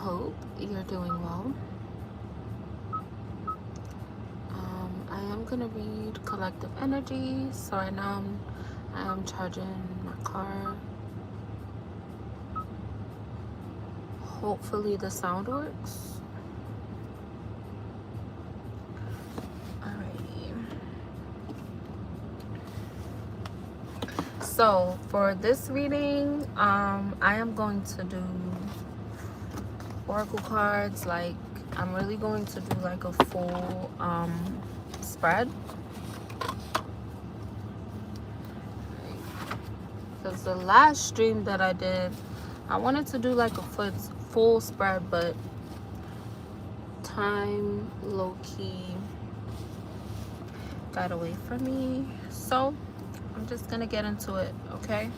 hope you're doing well. I am going to read collective energy. So right now I am charging my car. Hopefully the sound works. Alrighty. So for this reading, I am going to do oracle cards. Like, I'm really going to do like a full spread, because the last stream that I did, I wanted to do like a full spread, but time low-key got away from me. So I'm just gonna get into it, okay?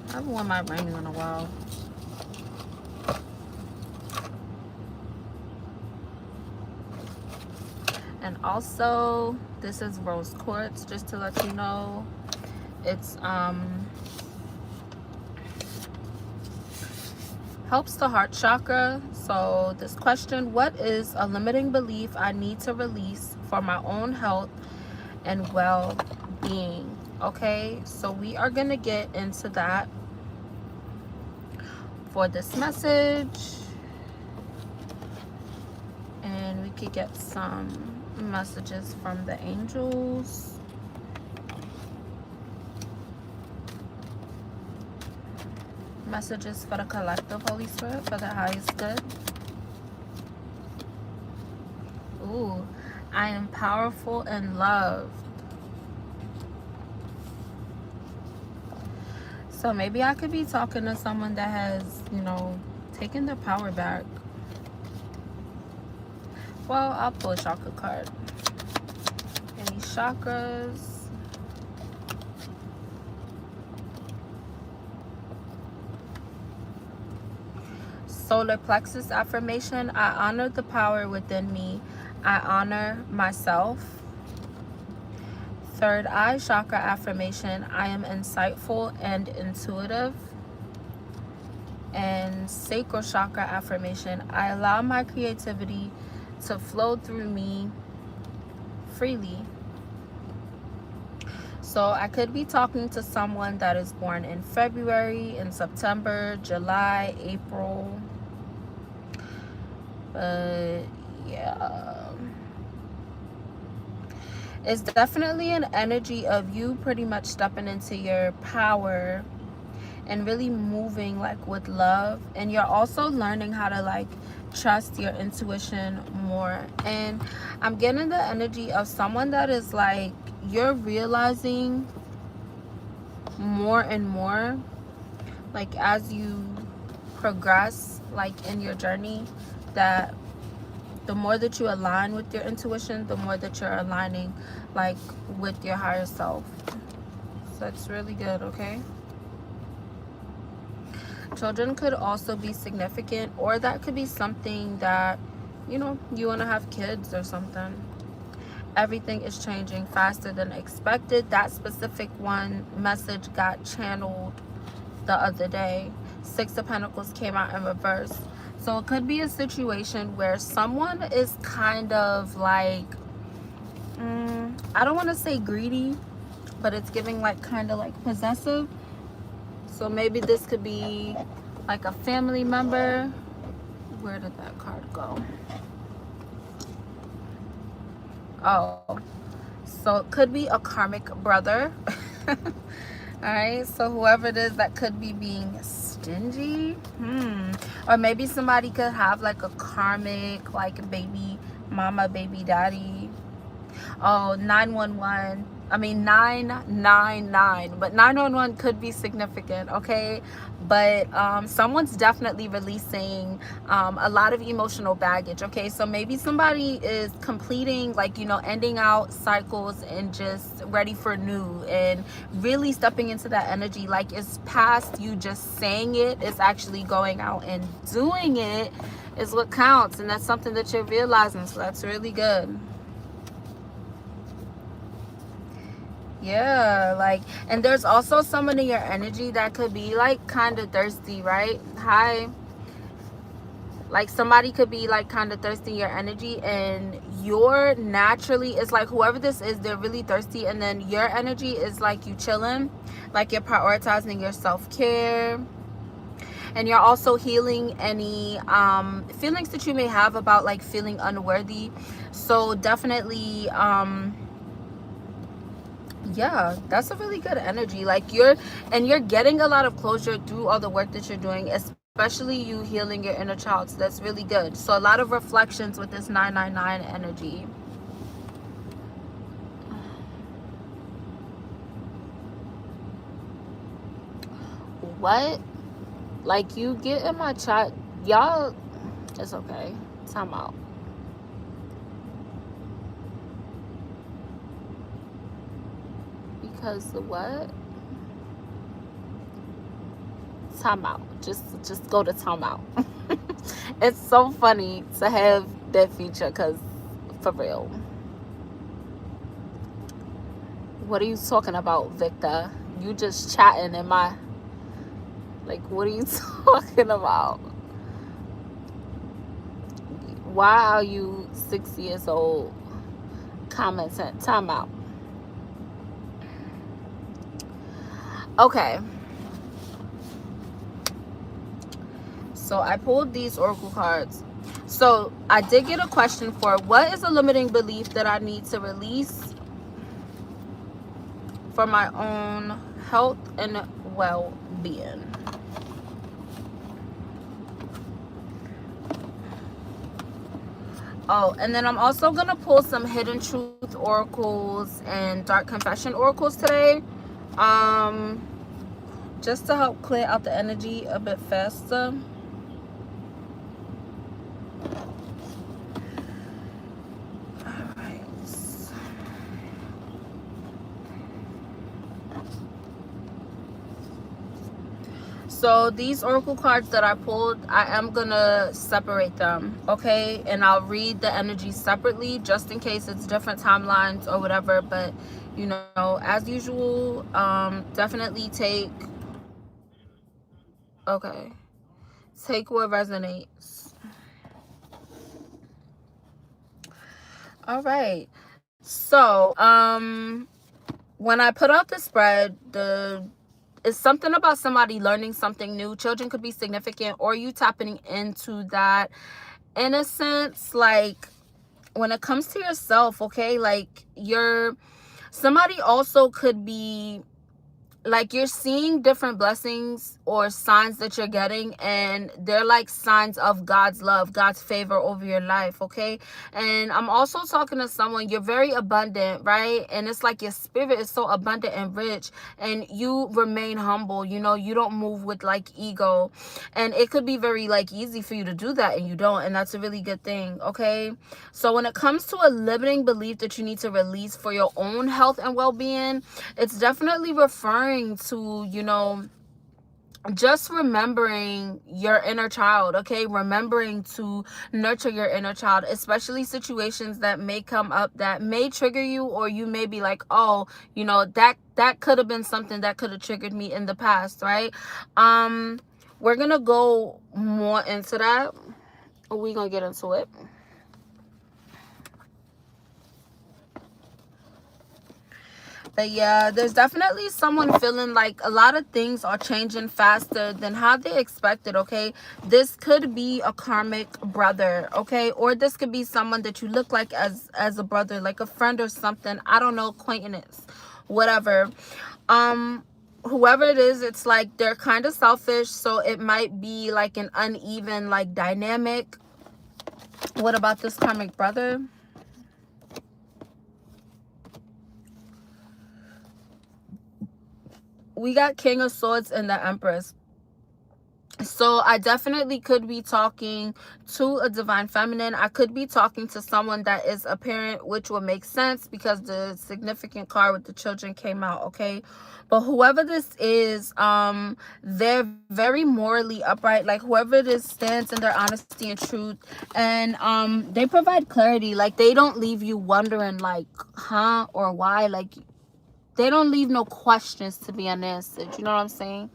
I haven't worn my rings in a while. And also, this is rose quartz, just to let you know. It's helps the heart chakra. So this question: what is a limiting belief I need to release for my own health and well-being? Okay, so we are gonna get into that for this message, and we could get some messages from the angels. Messages for the collective, Holy Spirit, for the highest good. Ooh, I am powerful and loved. So maybe I could be talking to someone that has, taken their power back. Well, I'll pull a chakra card. Any chakras? Solar plexus affirmation: I honor the power within me. I honor myself. Third eye chakra affirmation: I am insightful and intuitive. And sacral chakra affirmation: I allow my creativity to flow through me freely. So I could be talking to someone that is born in February, in September, July, April. But yeah, it's definitely an energy of you pretty much stepping into your power and really moving like with love. And you're also learning how to like trust your intuition more. And I'm getting the energy of someone that is like, you're realizing more and more, like as you progress like in your journey, that the more that you align with your intuition, the more that you're aligning like with your higher self. So that's really good, okay? Children could also be significant, or that could be something that, you want to have kids or something. Everything is changing faster than expected. That specific one message got channeled the other day. Six of Pentacles came out in reverse. So it could be a situation where someone is kind of like, I don't want to say greedy, but it's giving like kind of like possessive. So maybe this could be like a family member. Where did that card go? Oh, so it could be a karmic brother. All right, so whoever it is that could be being stingy. Or maybe somebody could have like a karmic like baby mama, baby daddy. Oh, 911. I mean 999, but 911 could be significant, okay? But someone's definitely releasing a lot of emotional baggage, okay? So maybe somebody is completing, like, ending out cycles and just ready for new, and really stepping into that energy. Like, it's past you just saying it. It's actually going out and doing it is what counts, and that's something that you're realizing. So that's really good. Yeah, like, and there's also someone in your energy that could be like kind of thirsty, right? Hi. Like somebody could be like kind of thirsty in your energy, and you're naturally, it's like whoever this is, they're really thirsty, and then your energy is like you chilling, like you're prioritizing your self-care, and you're also healing any feelings that you may have about like feeling unworthy. So definitely yeah, that's a really good energy. Like you're getting a lot of closure through all the work that you're doing, especially you healing your inner child. So that's really good. So a lot of reflections with this 999 energy. What? Like, you get in my chat, y'all. It's okay. Time out. Because the what? Time out. Just go to time out. It's so funny to have that feature, because for real. What are you talking about, Victor? You just chatting in my, like, what are you talking about? Why are you 6 years old commenting? Time out. Okay. So I pulled these oracle cards. So I did get a question for, what is a limiting belief that I need to release for my own health and well-being? Oh, and then I'm also going to pull some hidden truth oracles and dark confession oracles today. Um, just to help clear out the energy a bit faster. Alright. So these oracle cards that I pulled, I am gonna separate them, okay? And I'll read the energy separately just in case it's different timelines or whatever. But you know, as usual, definitely okay, take what resonates. All right. So when I put out the spread, it's something about somebody learning something new. Children could be significant, or you tapping into that innocence. Like, when it comes to yourself, okay, like somebody also could be like, you're seeing different blessings or signs that you're getting, and they're like signs of God's love, God's favor over your life, okay? And I'm also talking to someone, you're very abundant, right? And it's like your spirit is so abundant and rich, and you remain humble, you know, you don't move with like ego, and it could be very like easy for you to do that, and you don't, and that's a really good thing, okay? So when it comes to a limiting belief that you need to release for your own health and well-being, it's definitely referring to, you know, just remembering your inner child, okay? Remembering to nurture your inner child, especially situations that may come up that may trigger you, or you may be like, oh, you know, that could have been something that could have triggered me in the past, right? We're gonna go more into that. We're gonna get into it. But yeah, there's definitely someone feeling like a lot of things are changing faster than how they expected, okay? This could be a karmic brother, okay? Or this could be someone that you look like as a brother, like a friend or something. I don't know, acquaintance, whatever. Whoever it is, it's like they're kind of selfish, so it might be like an uneven like dynamic. What about this karmic brother? We got King of Swords and the Empress. So I definitely could be talking to a divine feminine. I could be talking to someone that is a parent, which would make sense because the significant card with the children came out, okay? But whoever this is, they're very morally upright. Like, whoever it is stands in their honesty and truth, and they provide clarity. Like, they don't leave you wondering like, huh, or why. Like, they don't leave no questions to be unanswered. You know what I'm saying?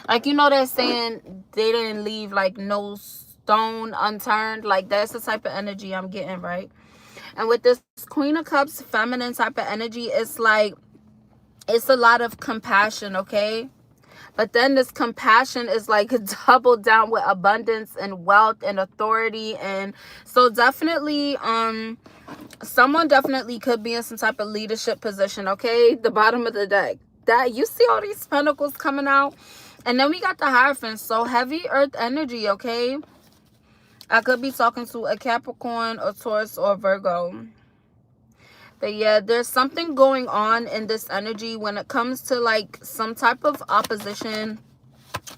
Like, you know, they're saying they didn't leave like no stone unturned. Like, that's the type of energy I'm getting, right? And with this Queen of Cups feminine type of energy, it's like, it's a lot of compassion, okay? But then this compassion is like doubled down with abundance and wealth and authority. And so definitely, someone definitely could be in some type of leadership position, okay? The bottom of the deck. That, you see all these pentacles coming out. And then we got the Hierophant. So heavy earth energy, okay? I could be talking to a Capricorn, a Taurus, or Virgo. But yeah, there's something going on in this energy when it comes to like some type of opposition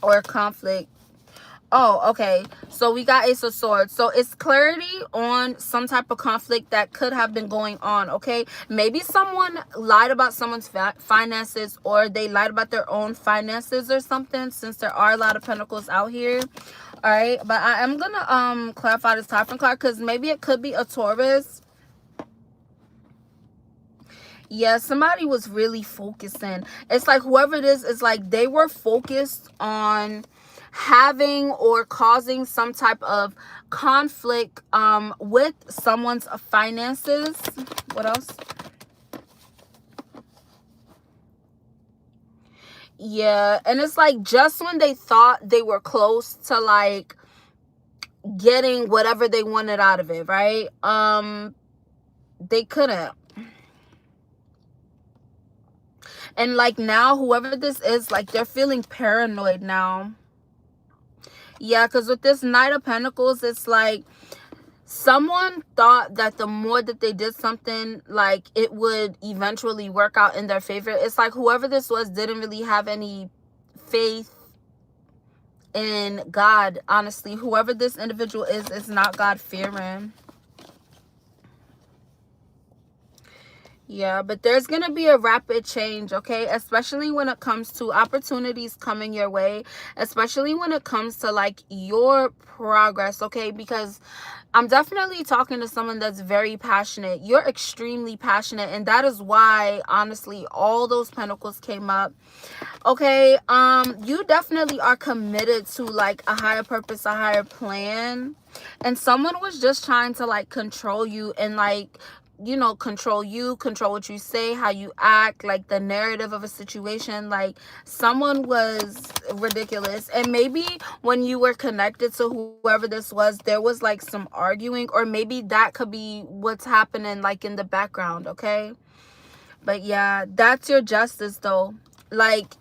or conflict. Oh, okay. So we got Ace of Swords. So it's clarity on some type of conflict that could have been going on, okay? Maybe someone lied about someone's finances, or they lied about their own finances or something, since there are a lot of pentacles out here. All right. But I am going to clarify this Hierophant card, because maybe it could be a Taurus. Yeah, somebody was really focusing. It's like whoever it is like they were focused on having or causing some type of conflict with someone's finances. What else? Yeah, and it's like just when they thought they were close to like getting whatever they wanted out of it, right? They couldn't. And like now, whoever this is, like they're feeling paranoid now. Yeah, because with this Knight of Pentacles, it's like someone thought that the more that they did something, like it would eventually work out in their favor. It's like whoever this was didn't really have any faith in God, honestly. Whoever this individual is not God-fearing. Yeah, but there's going to be a rapid change, okay? Especially when it comes to opportunities coming your way. Especially when it comes to, like, your progress, okay? Because I'm definitely talking to someone that's very passionate. You're extremely passionate. And that is why, honestly, all those pentacles came up. Okay, you definitely are committed to, like, a higher purpose, a higher plan. And someone was just trying to, like, control you and, like, you know, control you, control what you say, how you act, like the narrative of a situation. Like someone was ridiculous. And maybe when you were connected to whoever this was, there was like some arguing, or maybe that could be what's happening like in the background, okay? But yeah, that's your justice though. Like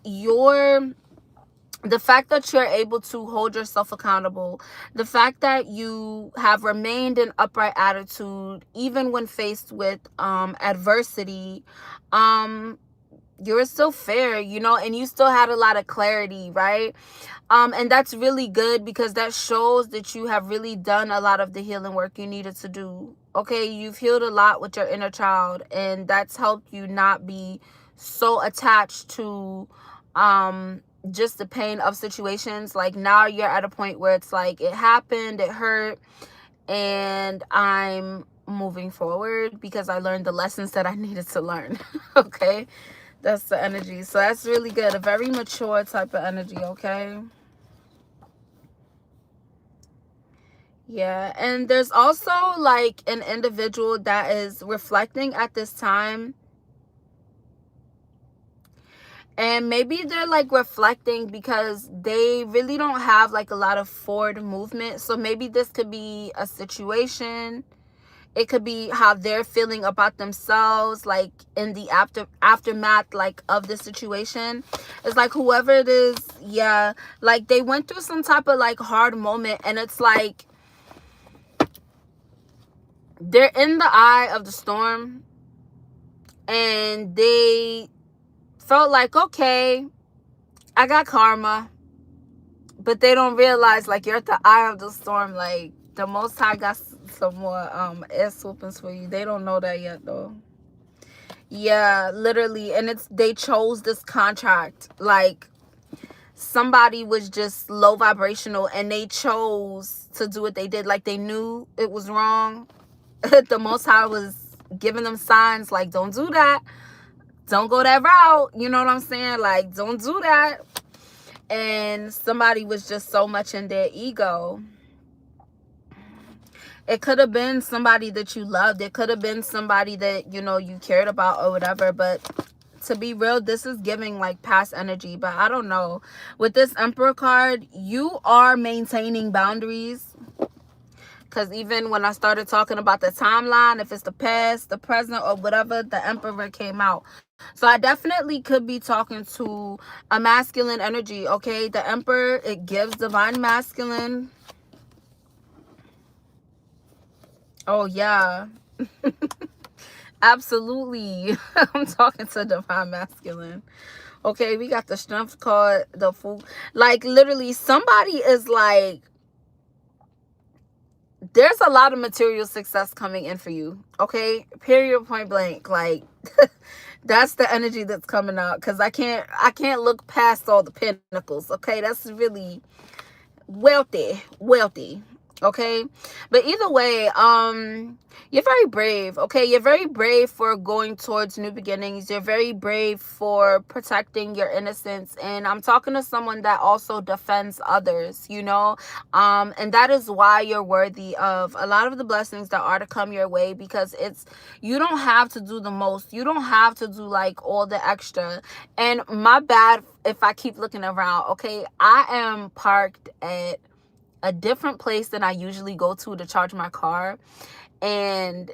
the fact that you're able to hold yourself accountable, the fact that you have remained in upright attitude, even when faced with adversity, you're still fair, you know, and you still had a lot of clarity, right? And that's really good, because that shows that you have really done a lot of the healing work you needed to do. Okay, you've healed a lot with your inner child, and that's helped you not be so attached to just the pain of situations. Like now you're at a point where it's like, it happened, it hurt, and I'm moving forward because I learned the lessons that I needed to learn. Okay, that's the energy. So that's really good. A very mature type of energy, okay? Yeah, and there's also like an individual that is reflecting at this time. And maybe they're like reflecting because they really don't have like a lot of forward movement. So maybe this could be a situation. It could be how they're feeling about themselves, like in the aftermath like of the situation. It's like whoever it is, yeah, like they went through some type of like hard moment, and it's like they're in the eye of the storm, and they felt like, okay, I got karma. But they don't realize like you're at the eye of the storm. Like the Most High got some more ass whoopings for you. They don't know that yet though. Yeah, literally. And they chose this contract. Like somebody was just low vibrational, and they chose to do what they did. Like they knew it was wrong. The Most High was giving them signs like, don't do that. don't go that route. You know what I'm saying? Like, don't do that. And somebody was just so much in their ego. It could have been somebody that you loved. It could have been somebody that, you know, you cared about or whatever. But to be real, this is giving like past energy. But I don't know. With this Emperor card, you are maintaining boundaries. Because even when I started talking about the timeline, if it's the past, the present, or whatever, the Emperor came out. So I definitely could be talking to a masculine energy, okay? The Emperor, it gives divine masculine. Oh, yeah. Absolutely. I'm talking to divine masculine. Okay, we got the Strength card, the Fool. Like, literally, somebody is like, there's a lot of material success coming in for you, okay? Period, point blank. Like, that's the energy that's coming out, because I can't look past all the pinnacles, okay? That's really wealthy, okay? But either way, you're very brave, okay? You're very brave for going towards new beginnings. You're very brave for protecting your innocence. And I'm talking to someone that also defends others, you know? And that is why you're worthy of a lot of the blessings that are to come your way, because you don't have to do the most. You don't have to do like all the extra. And my bad if I keep looking around, okay? I am parked at a different place than I usually go to charge my car. And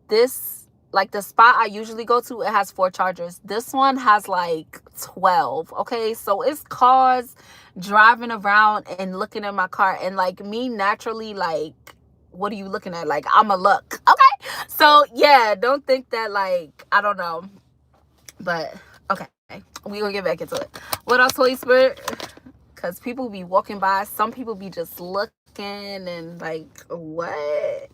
this, like the spot I usually go to, it has 4 chargers. This one has like 12, okay? So it's cars driving around and looking at my car, and like me naturally, like, what are you looking at? Like, I'ma look, okay? So yeah, don't think that, like, I don't know. But okay, we gonna get back into it. What else, Holy Spirit? Because people be walking by, some people be just looking and like, what?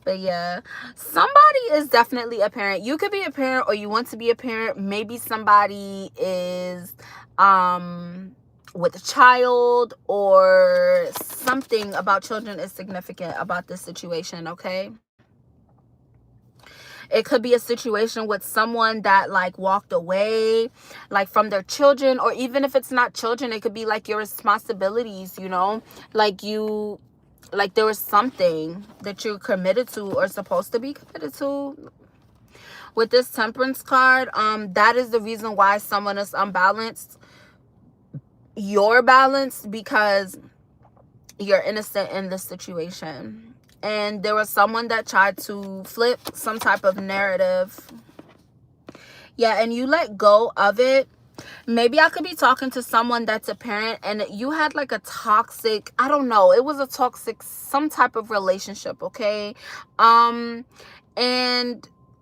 But yeah, somebody is definitely a parent. You could be a parent, or you want to be a parent. Maybe somebody is with a child, or something about children is significant about this situation, okay? It could be a situation with someone that like walked away like from their children, or even if it's not children, it could be like your responsibilities, you know, like there was something that you're committed to or supposed to be committed to. With this Temperance card, that is the reason why someone is unbalanced. You're balanced because you're innocent in this situation. And there was someone that tried to flip some type of narrative. Yeah, and you let go of it. Maybe I could be talking to someone that's a parent, and you had like a toxic, I don't know, it was a toxic, some type of relationship, okay? And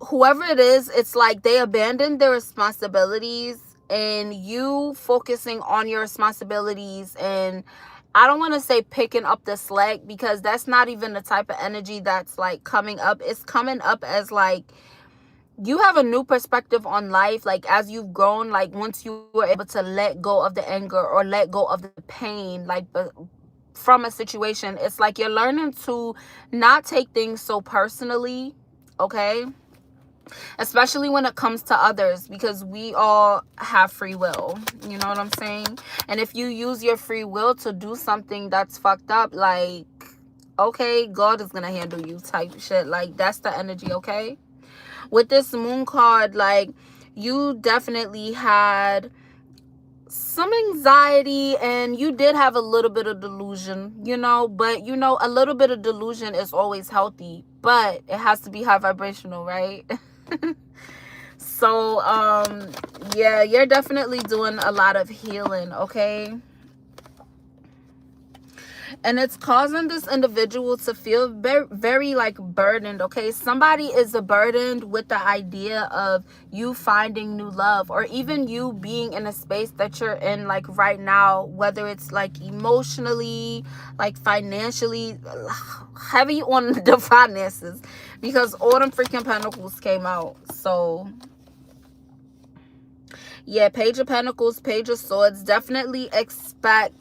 whoever it is, it's like they abandoned their responsibilities, and you focusing on your responsibilities, and I don't want to say picking up the slack, because that's not even the type of energy that's like coming up. It's coming up as like you have a new perspective on life, like as you've grown, like once you were able to let go of the anger or let go of the pain, like from a situation, it's like you're learning to not take things so personally, okay? Especially when it comes to others, because we all have free will, you know what I'm saying? And if you use your free will to do something that's fucked up, like, okay, God is gonna handle you type shit. Like, that's the energy, okay? With this Moon card, like, you definitely had some anxiety, and you did have a little bit of delusion, you know, but you know, a little bit of delusion is always healthy, but it has to be high vibrational, right? So yeah, you're definitely doing a lot of healing, okay? And it's causing this individual to feel very, very like burdened, okay? Somebody is burdened with the idea of you finding new love, or even you being in a space that you're in like right now, whether it's like emotionally, like financially, heavy on the finances, because all them freaking pentacles came out. So yeah, Page of Pentacles, Page of Swords. Definitely expect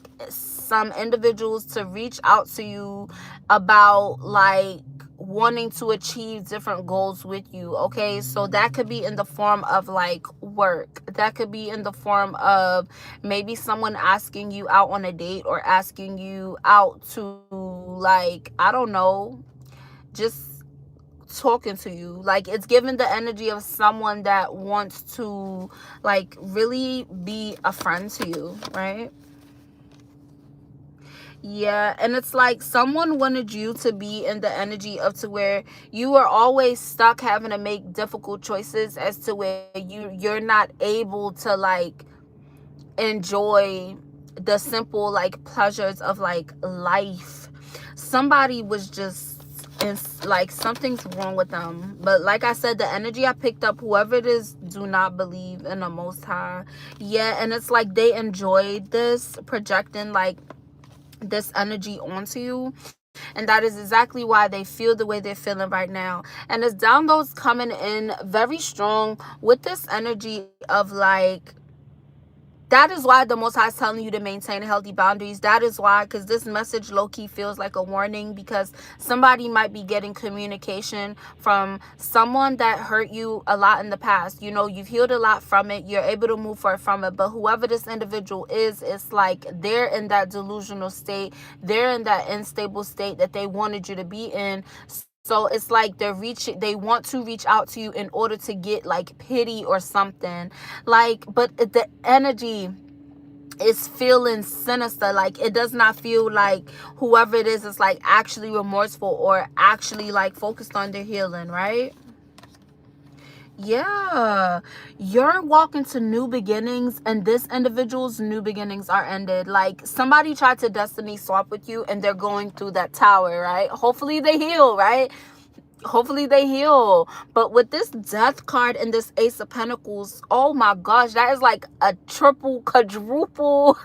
some individuals to reach out to you about like wanting to achieve different goals with you. Okay, so that could be in the form of like work, that could be in the form of maybe someone asking you out on a date, or asking you out to, like, I don't know, just talking to you. Like, it's given the energy of someone that wants to like really be a friend to you, right? Yeah, and it's like someone wanted you to be in the energy of to where you are always stuck having to make difficult choices, as to where you're not able to like enjoy the simple like pleasures of like life. Somebody was just, it's like something's wrong with them. But like I said, the energy I picked up, whoever it is, do not believe in the Most High. Yeah, and it's like they enjoyed this, projecting like this energy onto you, and that is exactly why they feel the way they're feeling right now. And it's downloads coming in very strong with this energy of like, that is why the Most High is telling you to maintain healthy boundaries. That is why, because this message low-key feels like a warning, because somebody might be getting communication from someone that hurt you a lot in the past. You know, you've healed a lot from it. You're able to move forward from it. But whoever this individual is, it's like they're in that delusional state. They're in that unstable state that they wanted you to be in. So it's like they want to reach out to you in order to get like pity or something. Like, but the energy is feeling sinister. Like, it does not feel like whoever it is like actually remorseful or actually like focused on their healing, right? Yeah, you're walking to new beginnings, and this individual's new beginnings are ended. Like, somebody tried to destiny swap with you, and they're going through that tower, right? Hopefully they heal, right? Hopefully they heal. But with this death card and this Ace of Pentacles, oh my gosh, that is like a triple, quadruple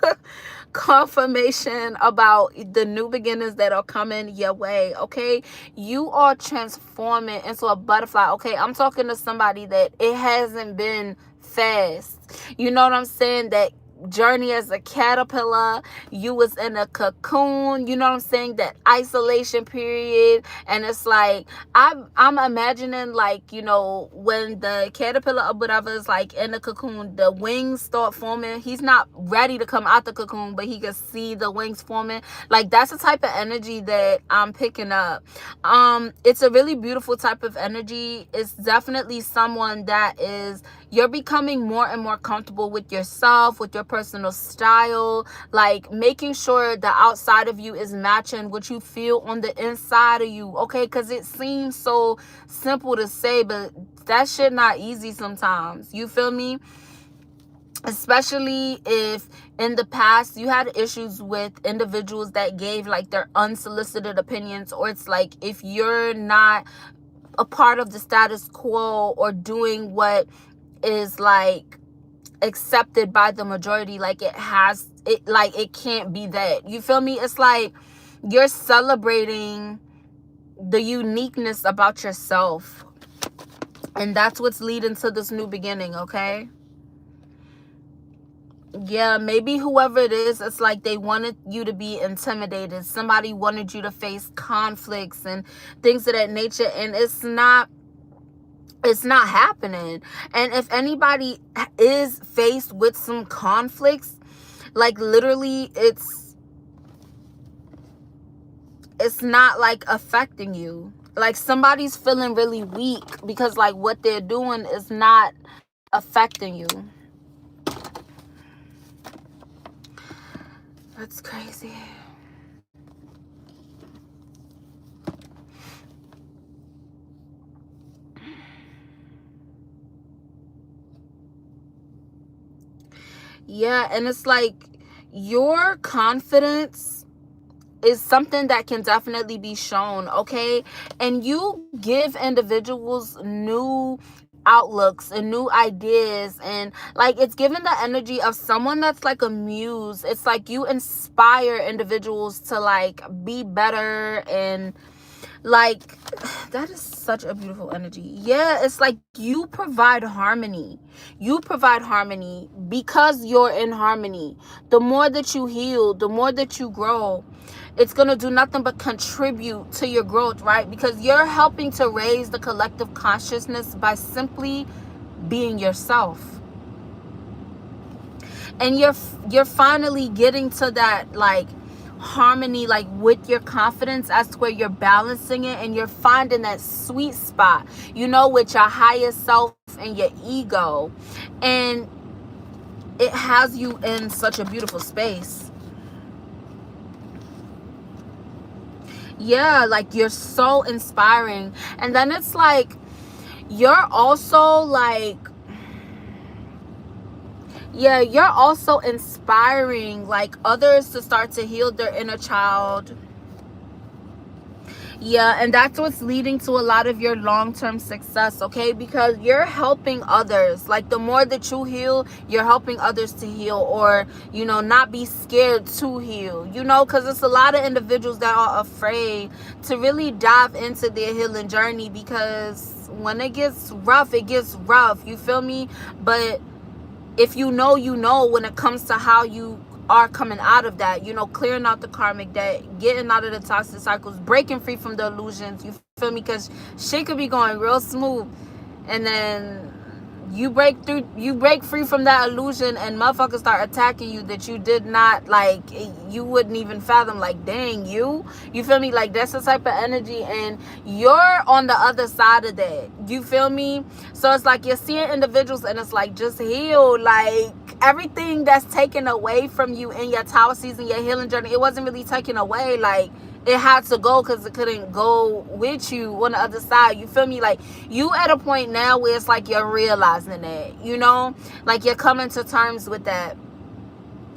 confirmation about the new beginnings that are coming your way. Okay, you are transforming into a butterfly. Okay, I'm talking to somebody that it hasn't been fast. You know what I'm saying? That journey as a caterpillar, you was in a cocoon, you know what I'm saying, that isolation period. And it's like I'm imagining, like, you know, when the caterpillar or whatever is like in the cocoon, the wings start forming. He's not ready to come out the cocoon, but he can see the wings forming. Like, that's the type of energy that I'm picking up. It's a really beautiful type of energy. It's definitely someone that is, you're becoming more and more comfortable with yourself, with your personal style, like making sure the outside of you is matching what you feel on the inside of you. Okay, because it seems so simple to say, but that shit not easy sometimes. You feel me? Especially if in the past you had issues with individuals that gave like their unsolicited opinions, or it's like if you're not a part of the status quo or doing what is like accepted by the majority, like it can't be that. You feel me? It's like you're celebrating the uniqueness about yourself, and that's what's leading to this new beginning. Okay, yeah, maybe whoever it is, it's like they wanted you to be intimidated. Somebody wanted you to face conflicts and things of that nature, and it's not happening. And if anybody is faced with some conflicts, like literally it's not like affecting you. Like, somebody's feeling really weak because like what they're doing is not affecting you. That's crazy. Yeah, and it's like your confidence is something that can definitely be shown. Okay, and you give individuals new outlooks and new ideas, and like it's given the energy of someone that's like a muse. It's like you inspire individuals to like be better and Like, that is such a beautiful energy. Yeah, it's like you provide harmony. You provide harmony because you're in harmony. The more that you heal, the more that you grow, it's going to do nothing but contribute to your growth, right? Because you're helping to raise the collective consciousness by simply being yourself. And you're finally getting to that, like, harmony, like, with your confidence, as to where you're balancing it, and you're finding that sweet spot, with your higher self and your ego, and it has you in such a beautiful space. Yeah, like, you're so inspiring. And then it's like you're also like, yeah, you're also inspiring, like, others to start to heal their inner child. Yeah, and that's what's leading to a lot of your long-term success, okay? Because you're helping others. Like, the more that you heal, you're helping others to heal, or, not be scared to heal, because it's a lot of individuals that are afraid to really dive into their healing journey, because when it gets rough, you feel me? But if when it comes to how you are coming out of that, clearing out the karmic debt, getting out of the toxic cycles, breaking free from the illusions, you feel me? Because shit could be going real smooth, and then you break free from that illusion, and motherfuckers start attacking you that you did not, like, you wouldn't even fathom, like, dang, you feel me? Like, that's the type of energy, and you're on the other side of that, you feel me? So it's like you're seeing individuals, and it's like, just heal. Like, everything that's taken away from you in your tower season, your healing journey, it wasn't really taken away. Like, it had to go, because it couldn't go with you on the other side, you feel me? Like, you at a point now where it's like you're realizing that, like, you're coming to terms with that.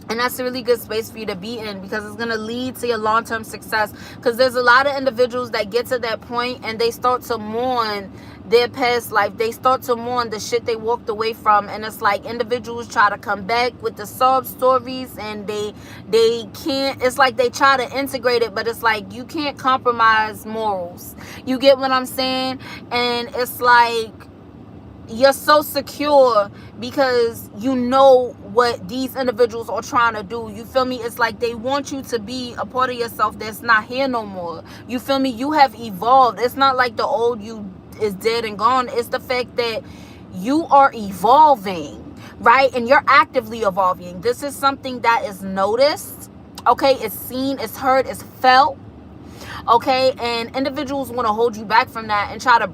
And that's a really good space for you to be in, because it's going to lead to your long-term success. Because there's a lot of individuals that get to that point and they start to mourn their past life. They start to mourn the shit they walked away from. And it's like individuals try to come back with the sub stories, and they can't. It's like they try to integrate it, but it's like you can't compromise morals. You get what I'm saying? And it's like you're so secure because you know what these individuals are trying to do. You feel me? It's like they want you to be a part of yourself that's not here no more. You feel me? You have evolved. It's not like the old you is dead and gone. It's the fact that you are evolving, right? And you're actively evolving. This is something that is noticed, okay? It's seen, it's heard, it's felt, okay? And individuals want to hold you back from that and try to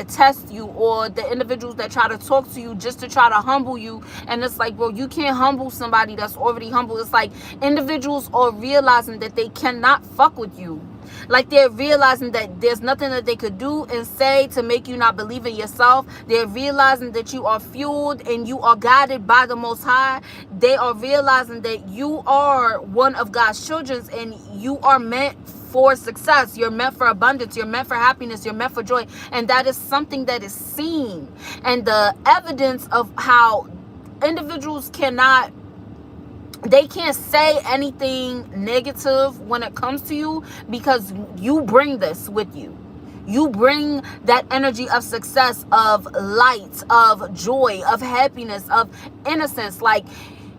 test you, or the individuals that try to talk to you just to try to humble you. And it's like, bro, you can't humble somebody that's already humble. It's like individuals are realizing that they cannot fuck with you. Like, they're realizing that there's nothing that they could do and say to make you not believe in yourself. They're realizing that you are fueled and you are guided by the Most High. They are realizing that you are one of God's children, and you are meant for success. You're meant for abundance. You're meant for happiness. You're meant for joy. And that is something that is seen. And the evidence of how individuals they can't say anything negative when it comes to you, because you bring this with you. You bring that energy of success, of light, of joy, of happiness, of innocence. Like,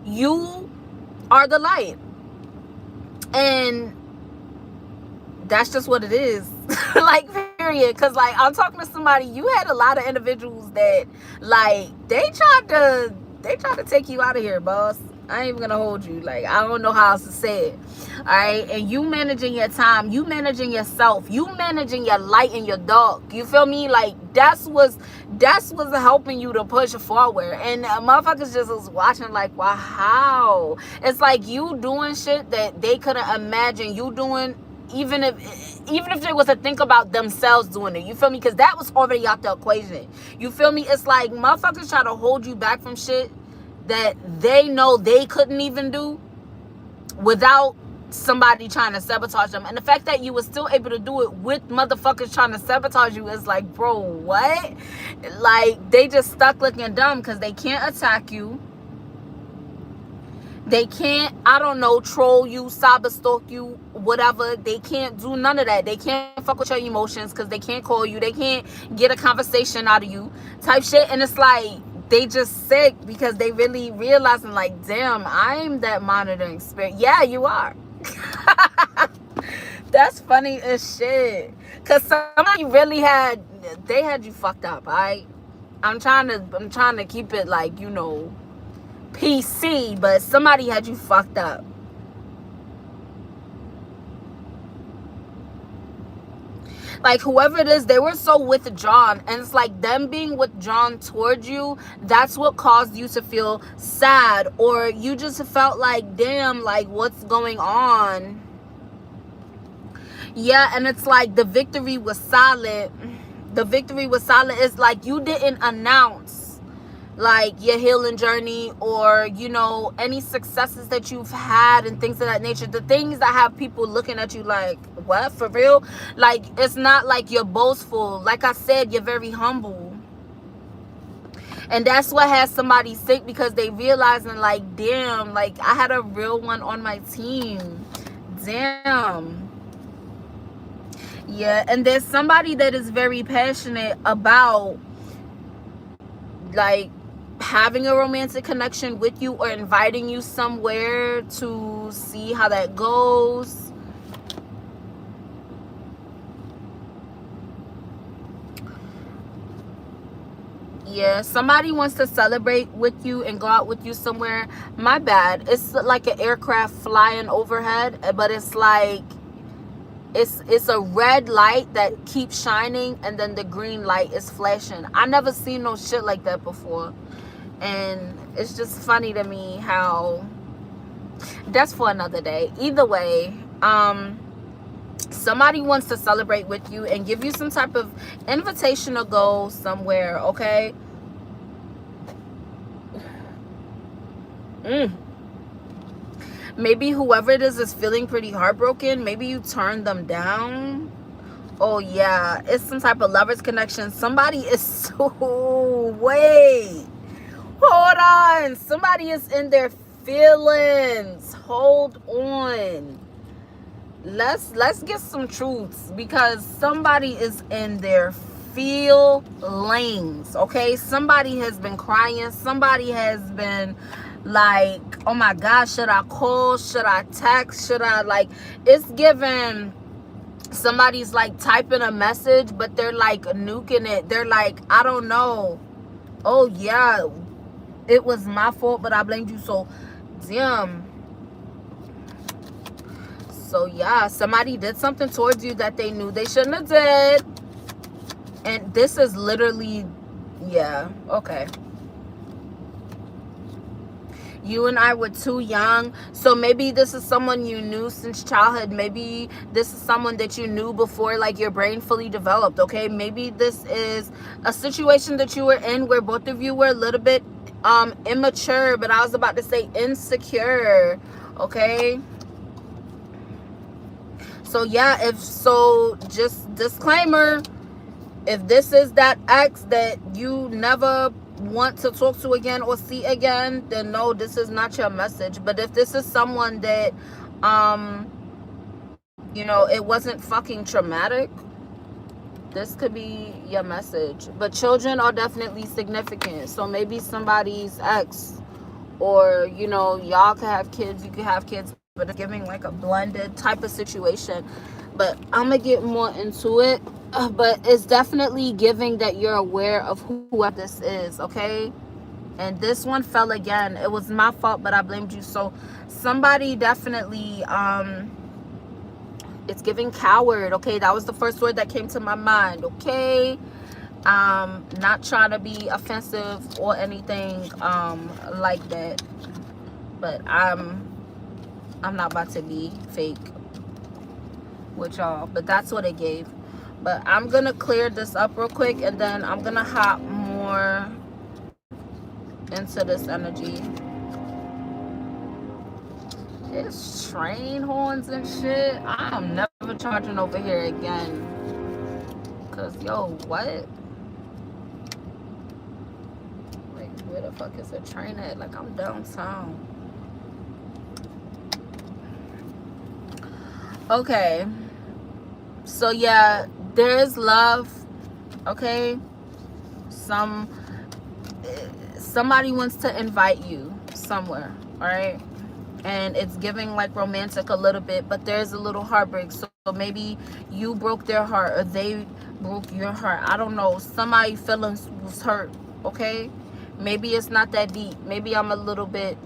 you are the light. And that's just what it is. Like, period. Because, like, I'm talking to somebody, you had a lot of individuals that, like, they tried to take you out of here, boss. I ain't even gonna hold you. Like, I don't know how else to say it. All right? And you managing your time, you managing yourself, you managing your light and your dark. You feel me? Like, that's what's helping you to push forward. And motherfuckers just was watching like, wow, how? It's like you doing shit that they couldn't imagine you doing, even if they was to think about themselves doing it. You feel me? Because that was already out the equation. You feel me? It's like motherfuckers try to hold you back from shit that they know they couldn't even do without somebody trying to sabotage them. And the fact that you were still able to do it with motherfuckers trying to sabotage you is like, bro, what? Like, they just stuck looking dumb because they can't attack you. They can't, I don't know, troll you, cyber stalk you, whatever. They can't do none of that. They can't fuck with your emotions because they can't call you. They can't get a conversation out of you type shit. And it's like, they just sick because they really realizing like, damn, I'm that monitoring spirit. Yeah, you are. That's funny as shit. Cause somebody really they had you fucked up, alright? I'm trying to keep it like, you know, PC, but somebody had you fucked up. Like, whoever it is, they were so withdrawn, and it's like them being withdrawn towards you, that's what caused you to feel sad, or you just felt like, damn, like, what's going on? Yeah, and it's like the victory was silent. The victory was silent. It's like you didn't announce like your healing journey, or, you know, any successes that you've had and things of that nature. The things that have people looking at you like, what, for real? Like, it's not like you're boastful. Like I said, you're very humble. And that's what has somebody sick, because they realizing like, damn, like I had a real one on my team. Damn. Yeah, and there's somebody that is very passionate about like having a romantic connection with you, or inviting you somewhere to see how that goes. Yeah, somebody wants to celebrate with you and go out with you somewhere. My bad, it's like an aircraft flying overhead, but it's like it's a red light that keeps shining, and then the green light is flashing. I never seen no shit like that before, and it's just funny to me how that's for another day. Either way, somebody wants to celebrate with you and give you some type of invitation to go somewhere, okay? Maybe whoever it is feeling pretty heartbroken. Maybe you turned them down. Oh yeah, it's some type of lovers connection. Somebody is so wait, hold on, somebody is in their feelings. Hold on, let's get some truths, because somebody is in their feelings. Okay, somebody has been crying. Somebody has been like, oh my gosh, should I call, should I text, should I, like, it's given somebody's like typing a message, but they're like nuking it. They're like, I don't know, oh yeah, it was my fault, but I blamed you. So damn. So yeah, somebody did something towards you that they knew they shouldn't have did, and this is literally, yeah, okay, you and I were too young. So maybe this is someone you knew since childhood. Maybe this is someone that you knew before like your brain fully developed, okay? Maybe this is a situation that you were in where both of you were a little bit immature, but I was about to say insecure, okay? So yeah, if so, just disclaimer, if this is that ex that you never want to talk to again or see again, then no, this is not your message. But if this is someone that you know, it wasn't fucking traumatic, this could be your message. But children are definitely significant. So maybe somebody's ex, or, you know, y'all could have kids, you could have kids, but it's giving like a blended type of situation. But I'm gonna get more into it. But it's definitely giving that you're aware of whoever this is, okay? And this one fell again. It was my fault, but I blamed you. So somebody definitely it's giving coward, okay? That was the first word that came to my mind, okay? Not trying to be offensive or anything like that, but I'm not about to be fake with y'all, but that's what it gave. But I'm gonna clear this up real quick, and then I'm gonna hop more into this energy. It's train horns and shit. I'm never charging over here again, cause yo, what, like, where the fuck is the train at? Like, I'm downtown. Okay, so yeah, there is love. Okay, some somebody wants to invite you somewhere, all right, and it's giving like romantic a little bit, but there's a little heartbreak. So maybe you broke their heart or they broke your heart. I don't know, somebody feelings was hurt. Okay, maybe it's not that deep. Maybe I'm a little bit,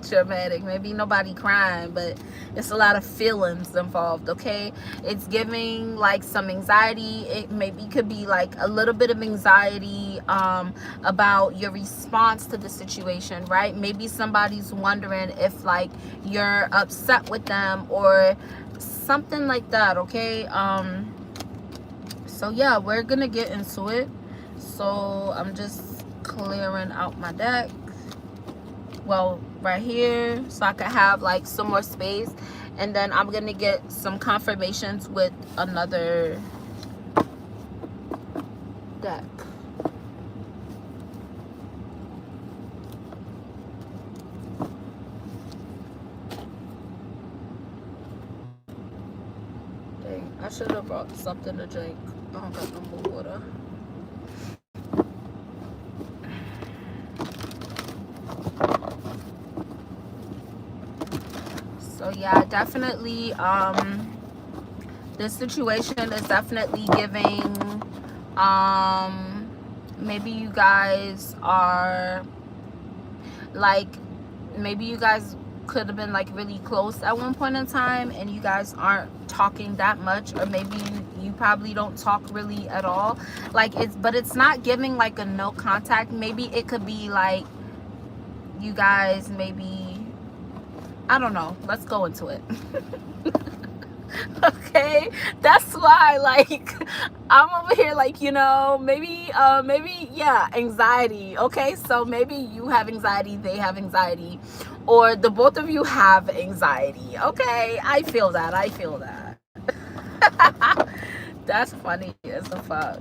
dramatic. Maybe nobody crying, but it's a lot of feelings involved. Okay, it's giving like some anxiety. It maybe could be like a little bit of anxiety about your response to the situation, right? Maybe somebody's wondering if like you're upset with them or something like that. Okay, so yeah, we're gonna get into it. So I'm just clearing out my deck, well, right here, so I can have like some more space, and then I'm gonna get some confirmations with another deck. Dang, I should have brought something to drink. I don't got no more water. So yeah, definitely this situation is definitely giving maybe you guys are like, maybe you guys could have been like really close at one point in time and you guys aren't talking that much, or maybe you probably don't talk really at all. Like, but it's not giving like a no contact. Maybe it could be like you guys maybe, I don't know, let's go into it. Okay, that's why like I'm over here like, maybe yeah, anxiety. Okay, so maybe you have anxiety, they have anxiety, or the both of you have anxiety. Okay, I feel that, that's funny as the fuck.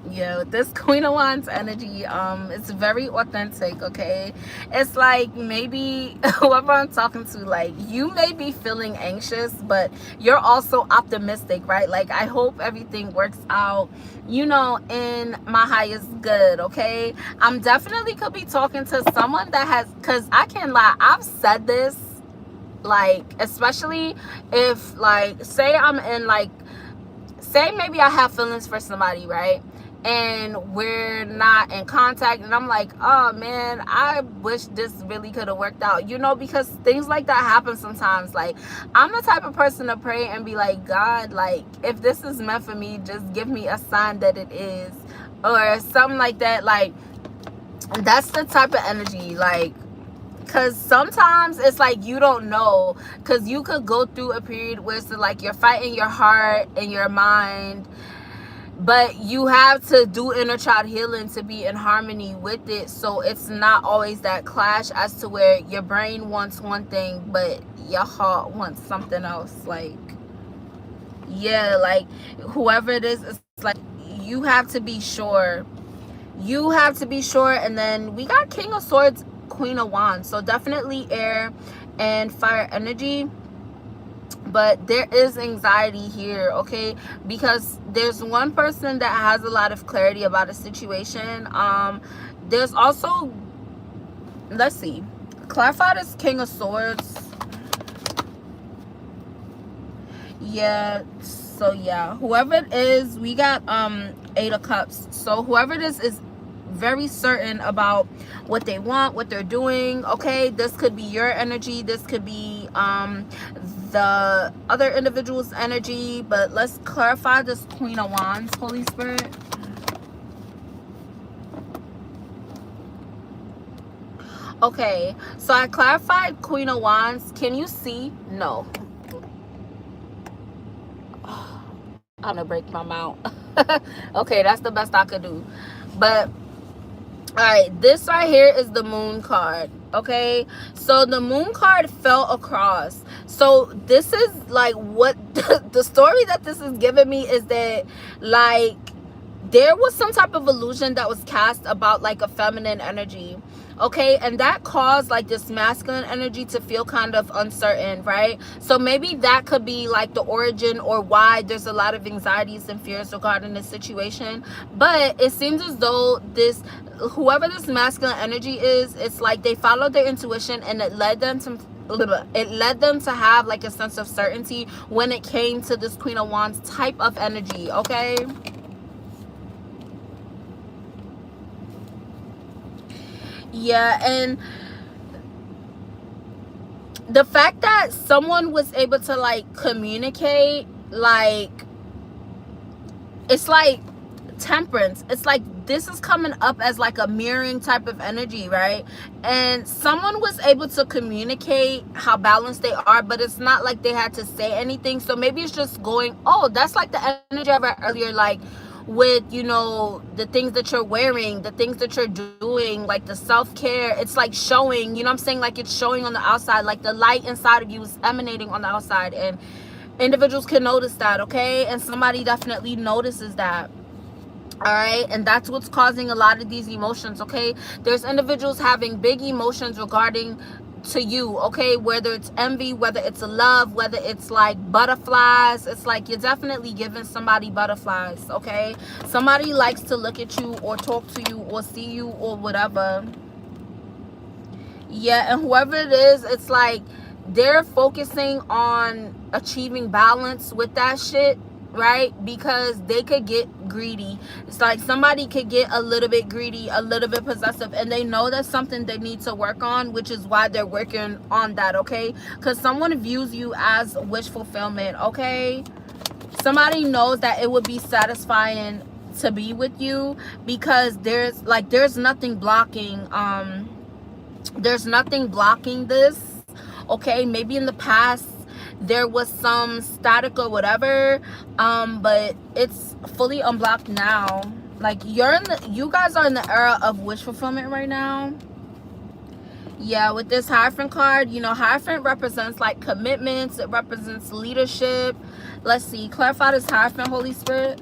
Yeah, this Queen of Wands energy, it's very authentic. Okay, it's like maybe whoever I'm talking to, like, you may be feeling anxious, but you're also optimistic, right? Like, I hope everything works out, in my highest good. Okay, I'm definitely could be talking to someone that has, because I can't lie, I've said this, like, especially if, like, say maybe I have feelings for somebody, right? And we're not in contact, and I'm like, oh man, I wish this really could have worked out, because things like that happen sometimes. Like, I'm the type of person to pray and be like, God, like, if this is meant for me, just give me a sign that it is, or something like that. Like, that's the type of energy, like, because sometimes it's like you don't know, because you could go through a period where it's like you're fighting your heart and your mind, but you have to do inner child healing to be in harmony with it. So it's not always that clash as to where your brain wants one thing but your heart wants something else. Like, yeah, like, whoever it is, it's like you have to be sure. And then we got King of Swords, Queen of Wands, so definitely air and fire energy. But there is anxiety here, okay, because there's one person that has a lot of clarity about a situation. There's also, let's see, clarify this King of Swords. Yeah, so yeah, whoever it is, we got Eight of Cups. So whoever it is very certain about what they want, what they're doing. Okay, this could be your energy, this could be the other individual's energy, but let's clarify this Queen of Wands, Holy Spirit. Okay, so I clarified Queen of Wands. Can you see? No. I'm gonna break my mouth. Okay, that's the best I could do. But all right, this right here is the Moon card. Okay, so the Moon card fell across. So this is like what the story that this is giving me is that, like, there was some type of illusion that was cast about like a feminine energy. okay, and that caused like this masculine energy to feel kind of uncertain, right? So maybe that could be like the origin or why there's a lot of anxieties and fears regarding this situation. But it seems as though this, whoever this masculine energy is, it's like they followed their intuition and it led them to have like a sense of certainty when it came to this Queen of Wands type of energy, okay? Yeah, and the fact that someone was able to like communicate, like, it's like temperance, it's like this is coming up as like a mirroring type of energy, right? And someone was able to communicate how balanced they are, but it's not like they had to say anything. So maybe it's just going, oh, that's like the energy I read earlier, like with, you know, the things that you're wearing, the things that you're doing, like the self-care, it's like showing, you know what I'm saying, like it's showing on the outside, like the light inside of you is emanating on the outside, and individuals can notice that, okay? And somebody definitely notices that. All right, and that's what's causing a lot of these emotions, okay? There's individuals having big emotions regarding to you, okay? Whether it's envy, whether it's a love, whether it's like butterflies, it's like you're definitely giving somebody butterflies, okay? Somebody likes to look at you or talk to you or see you or whatever. Yeah, and whoever it is, it's like they're focusing on achieving balance with that shit, right? Because they could get greedy. It's like somebody could get a little bit greedy, a little bit possessive, and they know that's something they need to work on, which is why they're working on that, okay? Because someone views you as wish fulfillment, okay? Somebody knows that it would be satisfying to be with you, because there's nothing blocking this, okay? Maybe in the past there was some static or whatever, but it's fully unblocked now. Like you guys are in the era of wish fulfillment right now. Yeah, with this Hierophant card, you know, Hierophant represents like commitments, it represents leadership. Let's see, clarify this Hierophant, Holy Spirit.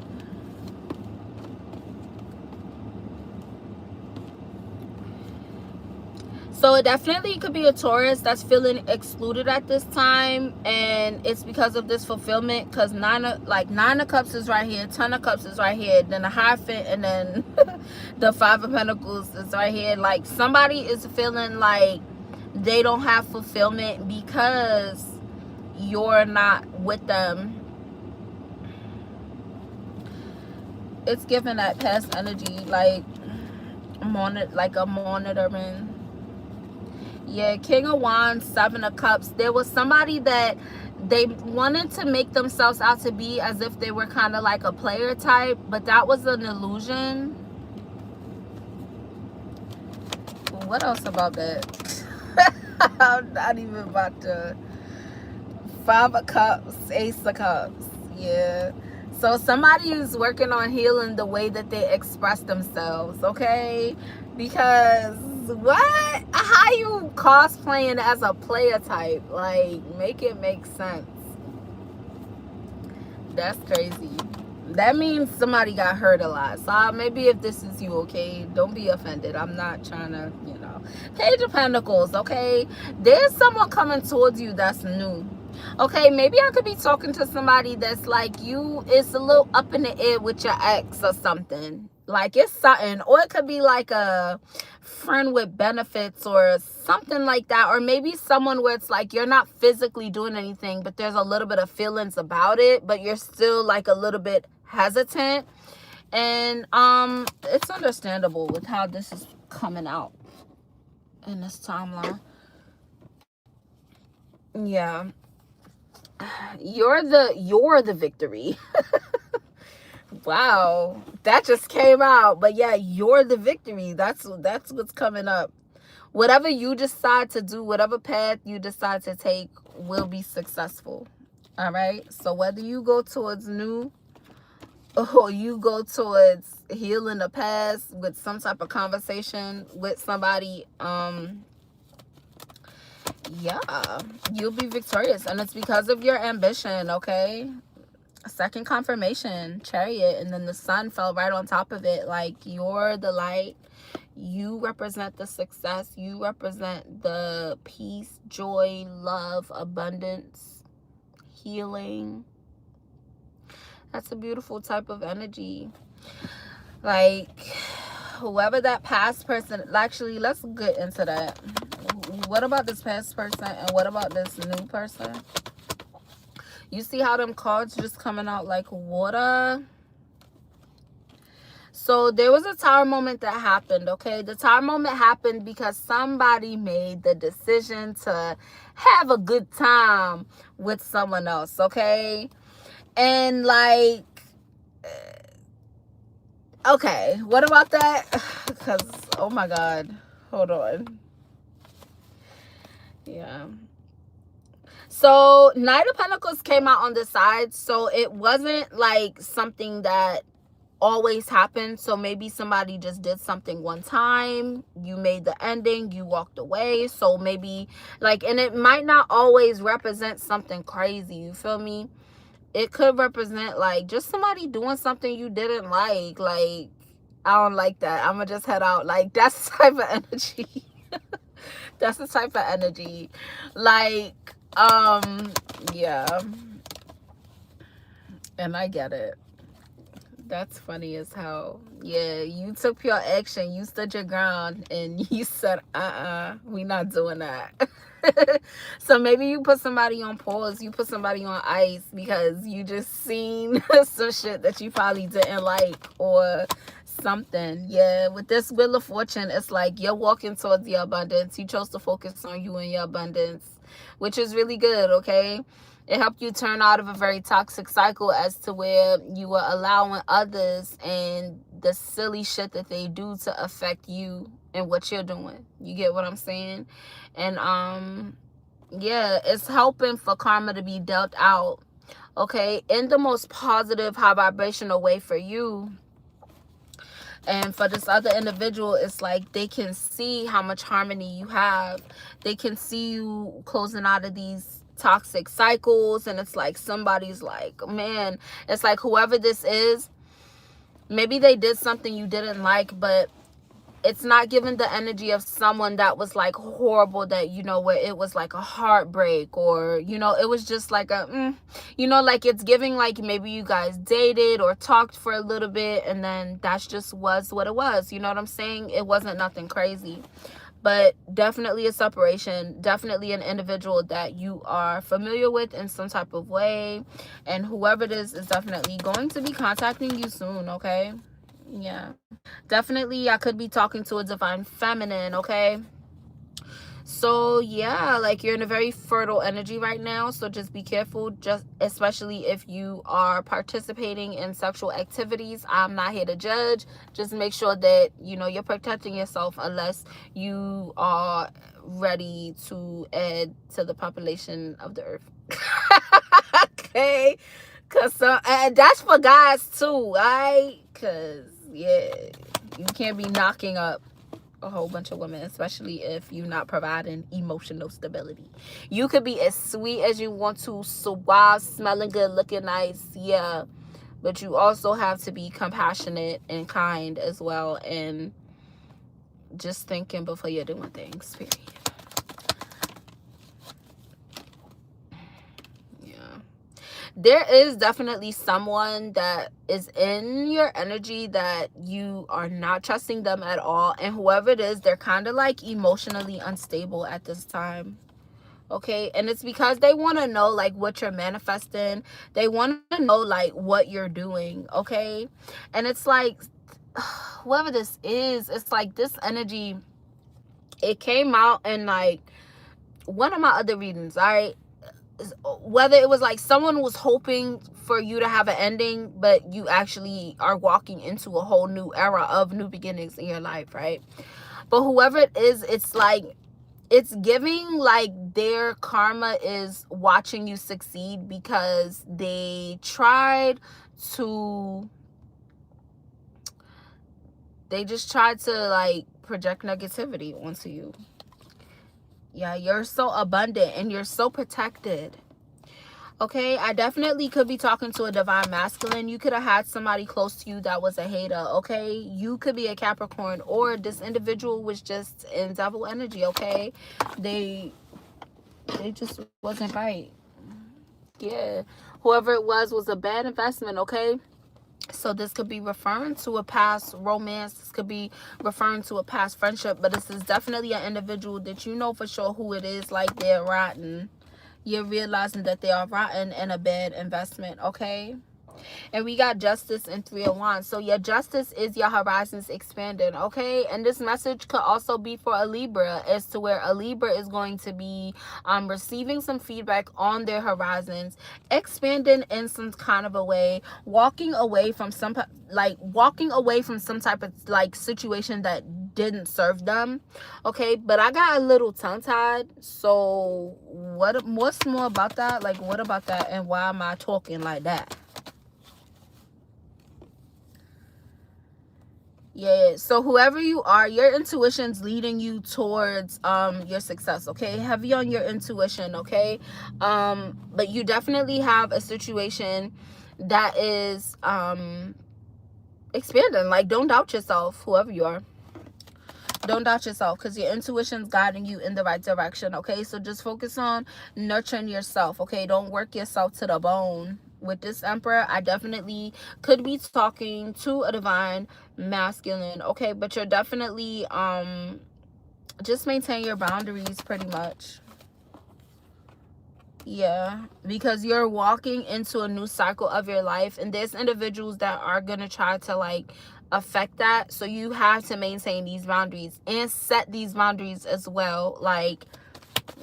So it definitely could be a Taurus that's feeling excluded at this time, and it's because of this fulfillment, because nine of cups is right here, 10 of cups is right here, then the Hierophant, and then the 5 of Pentacles is right here. Like somebody is feeling like they don't have fulfillment because you're not with them. It's giving that past energy, like a monitoring. Yeah, King of Wands, 7 of Cups. There was somebody that they wanted to make themselves out to be as if they were kind of like a player type, but that was an illusion. What else about that? I'm not even about to. 5 of Cups, Ace of Cups. Yeah. So somebody is working on healing the way that they express themselves, okay? Because what? How you cosplaying as a player type? Like, make it make sense. That's crazy. That means somebody got hurt a lot. So maybe if this is you, okay, don't be offended. I'm not trying to, you know. Page of Pentacles, okay? There's someone coming towards you that's new. Okay, maybe I could be talking to somebody that's like you. It's a little up in the air with your ex or something. Like it's something. Or it could be like a friend with benefits or something like that. Or maybe someone where it's like you're not physically doing anything, but there's a little bit of feelings about it, but you're still like a little bit hesitant. And it's understandable with how this is coming out in this timeline. Yeah. You're the victory. Wow, that just came out. But yeah, you're the victory. That's what's coming up. Whatever you decide to do, whatever path you decide to take will be successful. All right, so whether you go towards new or you go towards healing the past with some type of conversation with somebody, yeah, you'll be victorious, and it's because of your ambition, okay? Second confirmation, Chariot, and then the sun fell right on top of it. Like, you're the light, You represent the success. You represent the peace, joy, love, abundance, healing. That's a beautiful type of energy. Like, whoever that past person, actually, let's get into that. What about this past person and what about this new person? You see how them cards just coming out like water? So there was a tower moment that happened, okay? The tower moment happened because somebody made the decision to have a good time with someone else, okay? And like, okay, what about that? Because, oh my God, hold on. Yeah. So Knight of Pentacles came out on the side, so it wasn't like something that always happens. So maybe somebody just did something one time, you made the ending, you walked away. So maybe like, and it might not always represent something crazy, you feel me? It could represent like just somebody doing something you didn't like I don't like that, I'm gonna just head out. Like, that's the type of energy. That's the type of energy. Like, yeah. And I get it. That's funny as hell. Yeah, you took your action, you stood your ground, and you said, we not doing that. So maybe you put somebody on pause, you put somebody on ice because you just seen some shit that you probably didn't like or something. Yeah, with this Wheel of Fortune, it's like you're walking towards your abundance. You chose to focus on you and your abundance, which is really good, okay? It helped you turn out of a very toxic cycle as to where you were allowing others and the silly shit that they do to affect you and what you're doing. You get what I'm saying? And yeah, it's helping for karma to be dealt out, okay, in the most positive, high vibrational way for you. And for this other individual, it's like they can see how much harmony you have. They can see you closing out of these toxic cycles. And it's like somebody's like, man, it's like whoever this is, maybe they did something you didn't like, but it's not giving the energy of someone that was like horrible, that, you know, where it was like a heartbreak, or, you know, it was just like a you know, like it's giving like maybe you guys dated or talked for a little bit and then that's just was what it was. You know what I'm saying? It wasn't nothing crazy, but definitely a separation, definitely an individual that you are familiar with in some type of way, and whoever it is definitely going to be contacting you soon, okay? Yeah, definitely I could be talking to a divine feminine, okay? So yeah, like you're in a very fertile energy right now, so just be careful, just especially if you are participating in sexual activities. I'm not here to judge. Just make sure that, you know, you're protecting yourself unless you are ready to add to the population of the earth. Okay, because that's for guys too, right? Because yeah, you can't be knocking up a whole bunch of women, especially if you're not providing emotional stability. You could be as sweet as you want to, suave, smelling good, looking nice, yeah, but you also have to be compassionate and kind as well, and just thinking before you're doing things, period. There is definitely someone that is in your energy that you are not trusting them at all, and whoever it is, they're kind of like emotionally unstable at this time, okay? And it's because they want to know like what you're manifesting. They want to know like what you're doing, okay? And it's like whoever this is, it's like this energy, it came out in like one of my other readings, all right? Whether it was like someone was hoping for you to have an ending, but you actually are walking into a whole new era of new beginnings in your life, right? But whoever it is, it's like it's giving like their karma is watching you succeed because they just tried to like project negativity onto you. Yeah, you're so abundant and you're so protected. Okay, I definitely could be talking to a divine masculine. You could have had somebody close to you that was a hater. Okay, you could be a Capricorn, or this individual was just in devil energy. Okay, they just wasn't right. Yeah, whoever it was a bad investment. Okay, so this could be referring to a past romance. This could be referring to a past friendship, but this is definitely an individual that you know for sure who it is. Like, they're rotten. You're realizing that they are rotten and a bad investment. Okay, and we got justice in 301. So your justice is your horizons expanding. Okay, and this message could also be for a Libra, as to where a Libra is going to be receiving some feedback on their horizons, expanding in some kind of a way, walking away from some type of like situation that didn't serve them. Okay, but I got a little tongue tied. So what's more about that? Like, what about that, and why am I talking like that? Yeah, so whoever you are, your intuition's leading you towards your success. Okay, heavy on your intuition. Okay, but you definitely have a situation that is expanding. Like, don't doubt yourself, whoever you are. Don't doubt yourself, because your intuition's guiding you in the right direction. Okay, so just focus on nurturing yourself. Okay, don't work yourself to the bone. With this Emperor, I definitely could be talking to a divine masculine. Okay, but you're definitely just maintain your boundaries, pretty much. Yeah, because you're walking into a new cycle of your life, and there's individuals that are gonna try to like affect that. So you have to maintain these boundaries and set these boundaries as well. Like,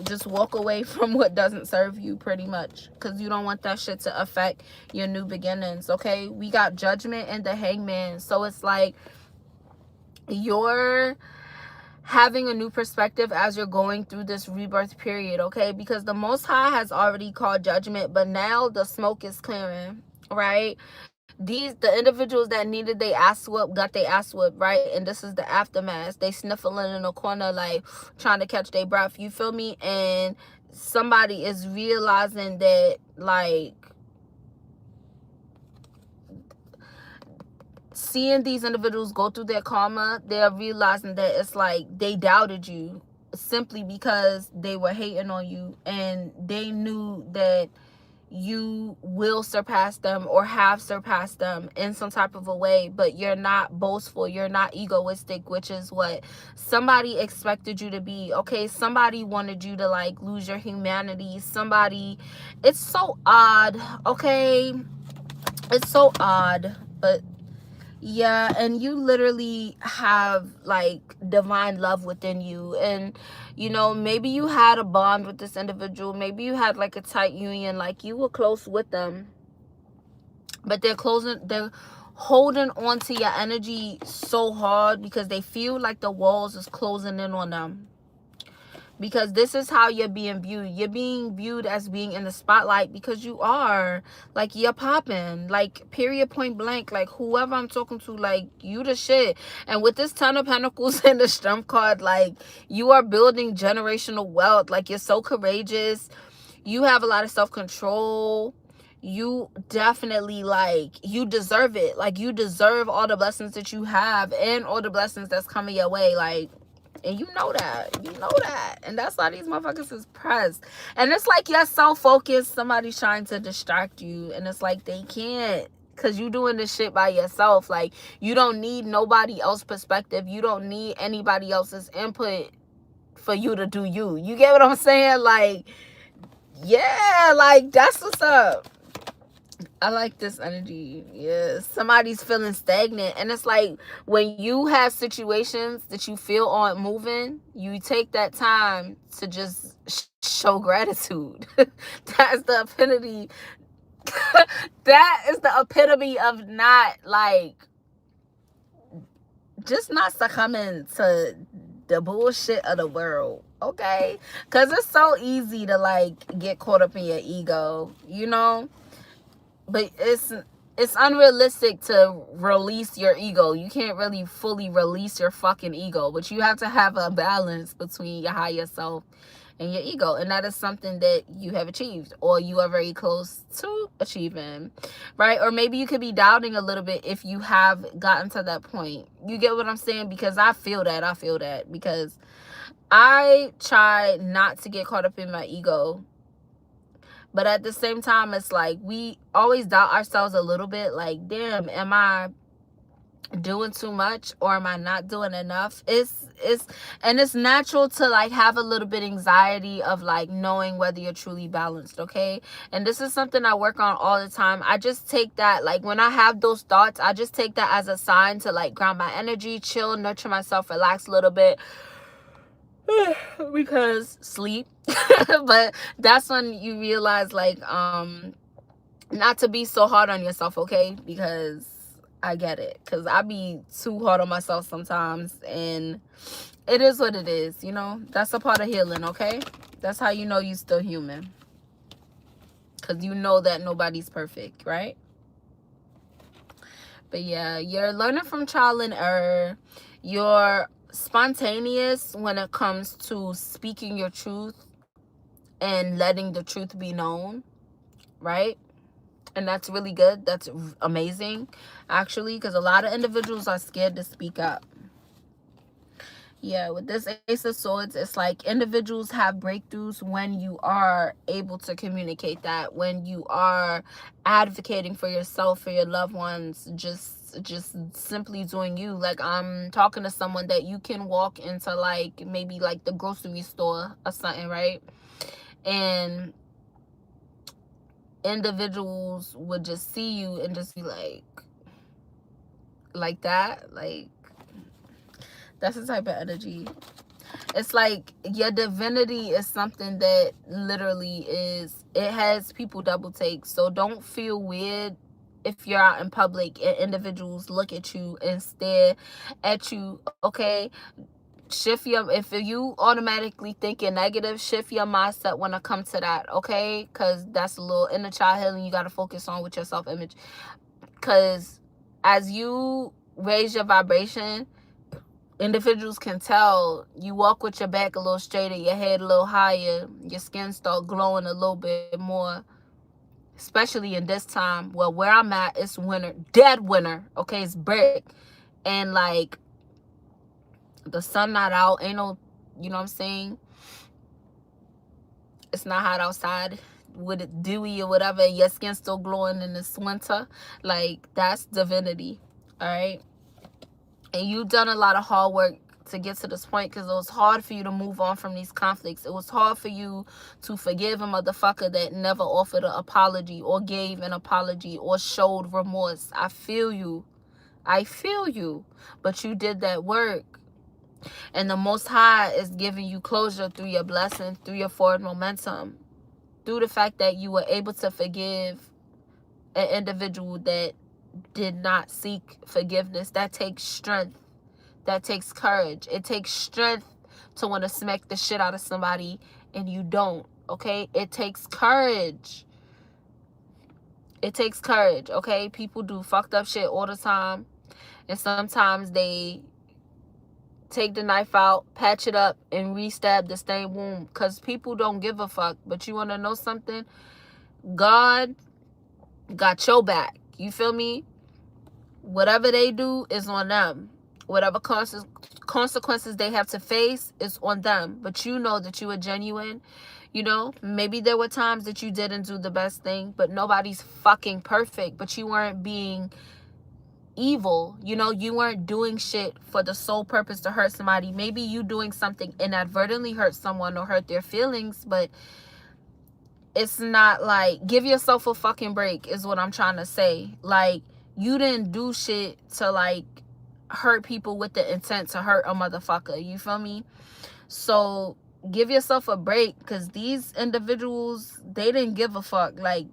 just walk away from what doesn't serve you, pretty much, because you don't want that shit to affect your new beginnings. Okay, we got judgment and the hangman. So it's like you're having a new perspective as you're going through this rebirth period. Okay, because the Most High has already called judgment, but now the smoke is clearing, right? The individuals that needed they ass whoop got they ass whoop, right? And this is the aftermath. They sniffling in a corner, like trying to catch their breath. You feel me? And somebody is realizing that, like, seeing these individuals go through their karma, they're realizing that it's like they doubted you simply because they were hating on you, and they knew that you will surpass them or have surpassed them in some type of a way, but you're not boastful, you're not egoistic, which is what somebody expected you to be. Okay, somebody wanted you to like lose your humanity. Somebody, it's so odd. Okay, it's so odd, but yeah, and you literally have like divine love within you. And you know, maybe you had a bond with this individual, maybe you had like a tight union, like you were close with them, but they're holding on to your energy so hard because they feel like the walls is closing in on them. Because this is how you're being viewed. You're being viewed as being in the spotlight because you are. Like, you're popping. Like, period, point blank. Like, whoever I'm talking to, like, you the shit. And with this Ten of Pentacles and the Strength card, like, you are building generational wealth. Like, you're so courageous. You have a lot of self-control. You definitely, like, you deserve it. Like, you deserve all the blessings that you have and all the blessings that's coming your way. Like, and you know that. You know that. And that's why these motherfuckers is pressed. And it's like you're so focused. Somebody's trying to distract you. And it's like they can't. Because you doing this shit by yourself. Like, you don't need nobody else's perspective. You don't need anybody else's input for you to do you. You get what I'm saying? Like, yeah. Like, that's what's up. I like this energy. Yeah, somebody's feeling stagnant, and it's like when you have situations that you feel aren't moving, you take that time to just show gratitude. That's the epitome. That is the epitome of not like just not succumbing to the bullshit of the world. Okay, because it's so easy to like get caught up in your ego, you know. But it's unrealistic to release your ego. You can't really fully release your fucking ego, but you have to have a balance between your higher self and your ego, and that is something that you have achieved or you are very close to achieving, right? Or maybe you could be doubting a little bit if you have gotten to that point. You get what I'm saying? Because I feel that because I try not to get caught up in my ego, but at the same time, it's like we always doubt ourselves a little bit, like, damn, am I doing too much or am I not doing enough? It's natural to like have a little bit anxiety of like knowing whether you're truly balanced, okay? And this is something I work on all the time. I just take that, like when I have those thoughts, I just take that as a sign to like ground my energy, chill, nurture myself, relax a little bit, because sleep. But that's when you realize like not to be so hard on yourself, okay? Because I get it, because I be too hard on myself sometimes, and it is what it is, you know? That's a part of healing, okay? That's how you know you're still human, because you know that nobody's perfect, right? But yeah, you're learning from trial and error. You're spontaneous when it comes to speaking your truth and letting the truth be known, right? And that's really good. That's amazing, actually, because a lot of individuals are scared to speak up. Yeah, with this Ace of Swords, it's like individuals have breakthroughs when you are able to communicate that, when you are advocating for yourself, for your loved ones, just simply doing you. Like, I'm talking to someone that you can walk into, like, maybe like the grocery store or something, right? And individuals would just see you and just be like that, like, that's the type of energy. It's like your divinity is something that literally is, it has people double take. So don't feel weird if you're out in public and individuals look at you and stare at you, okay? Shift your, if you automatically thinking negative, shift your mindset when it comes to that, okay? Because that's a little inner child healing you got to focus on with your self-image. Because as you raise your vibration, individuals can tell. You walk with your back a little straighter, your head a little higher, your skin start glowing a little bit more, especially in this time. Well, where I'm at, it's winter, dead winter, okay? It's brick, and like the sun not out, ain't no, you know what I'm saying, it's not hot outside with it dewy or whatever, and your skin still glowing in this winter. Like, that's divinity, all right? And you've done a lot of hard work to get to this point, because it was hard for you to move on from these conflicts. It was hard for you to forgive a motherfucker that never offered an apology or gave an apology or showed remorse. I feel you. But you did that work. And the Most High is giving you closure through your blessing, through your forward momentum, through the fact that you were able to forgive an individual that did not seek forgiveness. That takes strength. That takes courage. It takes strength to want to smack the shit out of somebody and you don't, okay? It takes courage. It takes courage, okay? People do fucked up shit all the time, and sometimes they take the knife out, patch it up, and re-stab the stained wound, because people don't give a fuck. But you want to know something? God got your back. You feel me? Whatever they do is on them. Whatever consequences they have to face is on them. But you know that you are genuine. You know, maybe there were times that you didn't do the best thing, but nobody's fucking perfect. But you weren't being evil, you know, you weren't doing shit for the sole purpose to hurt somebody. Maybe you doing something inadvertently hurt someone or hurt their feelings, but it's not like, give yourself a fucking break is what I'm trying to say. Like, you didn't do shit to like hurt people with the intent to hurt a motherfucker, you feel me? So give yourself a break, because these individuals, they didn't give a fuck. Like,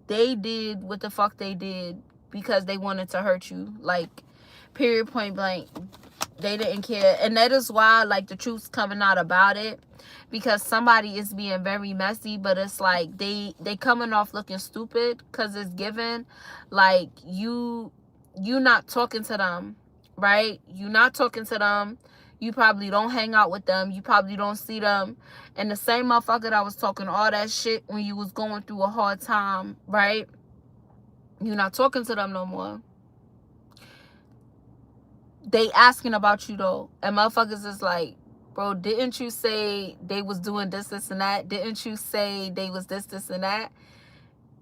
they did what the fuck they did because they wanted to hurt you, like, period, point blank. They didn't care. And that is why, like, the truth's coming out about it, because somebody is being very messy, but it's like they coming off looking stupid, because it's given like you not talking to them, right? You not talking to them, You probably don't hang out with them. You probably don't see them. And the same motherfucker that was talking all that shit when you was going through a hard time, right? You're not talking to them no more. They asking about you though. And motherfuckers is like, bro, didn't you say they was doing this, and that? Didn't you say they was this, and that?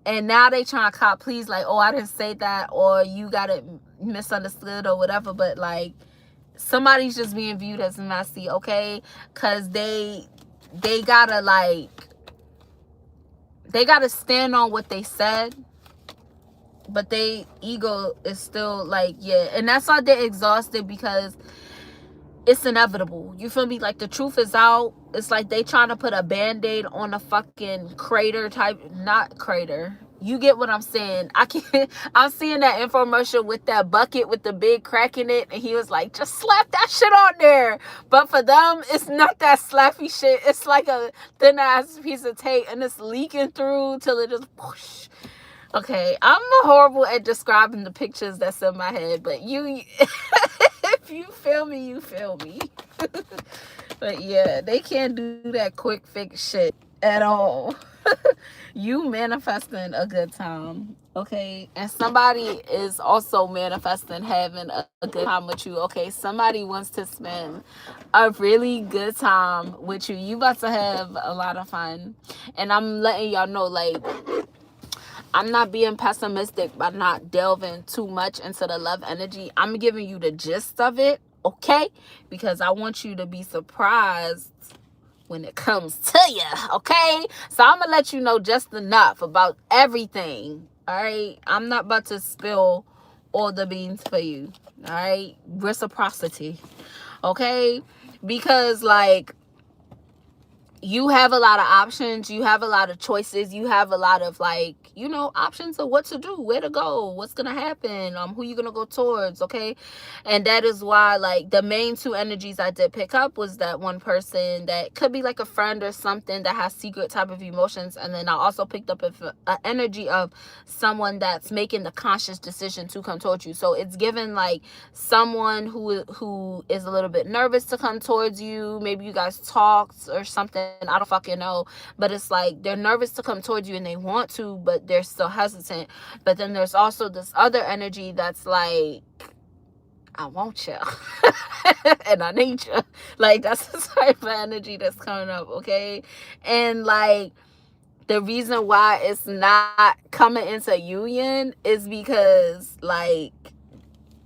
And now they trying to cop please, like, oh, I didn't say that, or you got it misunderstood or whatever. But like, somebody's just being viewed as messy, okay? Because they gotta like, they gotta stand on what they said, but they ego is still like, yeah. And that's why they're exhausted, because it's inevitable. You feel me? Like, the truth is out. It's like they trying to put a band-aid on a fucking crater type, not crater. You get what I'm saying? I can't. I'm seeing that infomercial with that bucket with the big crack in it, and he was like, just slap that shit on there. But for them, it's not that slappy shit. It's like a thin ass piece of tape, and it's leaking through till it just whoosh. Okay, I'm horrible at describing the pictures that's in my head, but you, if you feel me, you feel me. But yeah, they can't do that quick fix shit at all. You manifesting a good time, okay? And somebody is also manifesting having a good time with you, okay? Somebody wants to spend a really good time with you. You about to have a lot of fun. And I'm letting y'all know, like, I'm not being pessimistic by not delving too much into the love energy. I'm giving you the gist of it, okay? Because I want you to be surprised when it comes to you, okay? So I'm gonna let you know just enough about everything, all right? I'm not about to spill all the beans for you, all right? Reciprocity, okay? Because, like, you have a lot of options, you have a lot of choices, you have a lot of, like, you know, options of what to do, where to go, what's gonna happen, who you gonna go towards, okay? And that is why, like, the main two energies I did pick up was that one person that could be like a friend or something that has secret type of emotions, and then I also picked up an energy of someone that's making the conscious decision to come towards you. So it's given like someone who is a little bit nervous to come towards you. Maybe you guys talked or something, I don't fucking know, but it's like they're nervous to come towards you and they want to, but they're still hesitant. But then there's also this other energy that's like, I want you and I need you. Like, that's the type of energy that's coming up, okay? And like, the reason why it's not coming into union is because, like,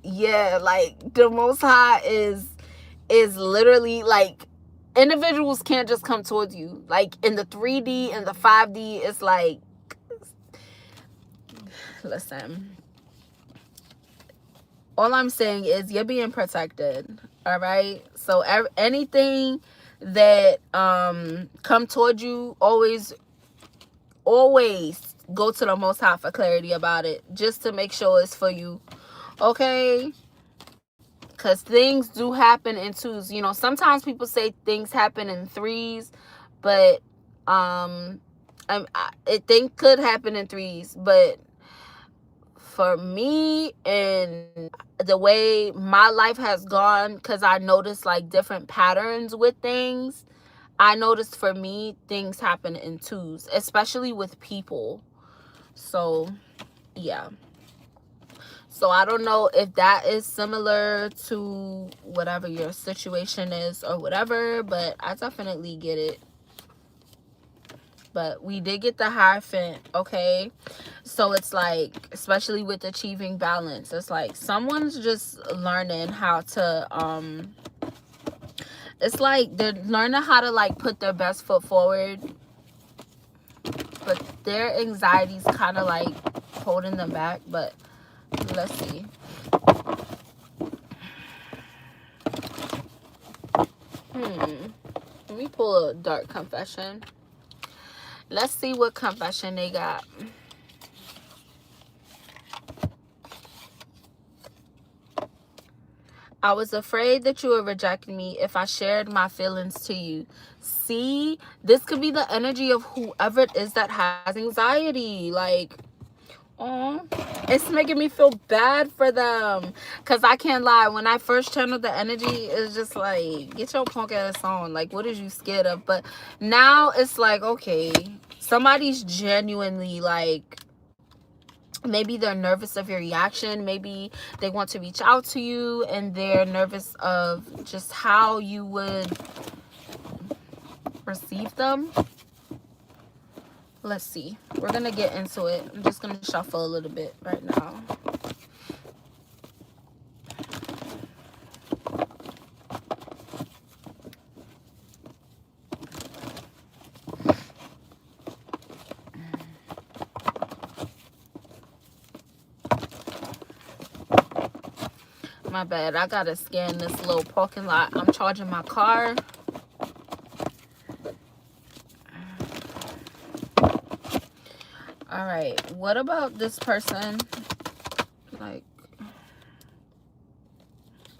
yeah, like, the Most High is literally like, individuals can't just come towards you. Like, in the 3D and the 5D, it's like, listen, all I'm saying is you're being protected, all right? So anything that come towards you, always go to the Most High for clarity about it, just to make sure it's for you, okay? Because things do happen in twos. You know, sometimes people say things happen in threes, but it could happen in threes. But for me and the way my life has gone, because I noticed like different patterns with things, I noticed for me things happen in twos, especially with people. So yeah. So I don't know if that is similar to whatever your situation is or whatever, but I definitely get it. But we did get the Hierophant, okay? So it's like, especially with achieving balance, it's like someone's just learning how to, it's like they're learning how to like put their best foot forward, but their anxiety's kind of like holding them back. But let's see. Let me pull a dark confession. Let's see what confession they got. I was afraid that you would reject me if I shared my feelings to you. See, this could be the energy of whoever it is that has anxiety. Like, Oh, it's making me feel bad for them. Because I can't lie. When I first channeled the energy, it's just like, get your punk ass on. Like, what is you scared of? But now it's like, okay, somebody's genuinely like, maybe they're nervous of your reaction. Maybe they want to reach out to you and they're nervous of just how you would receive them. Let's see. We're going to get into it. I'm just going to shuffle a little bit right now. My bad. I got to scan this little parking lot. I'm charging my car. All right. What about this person? Like,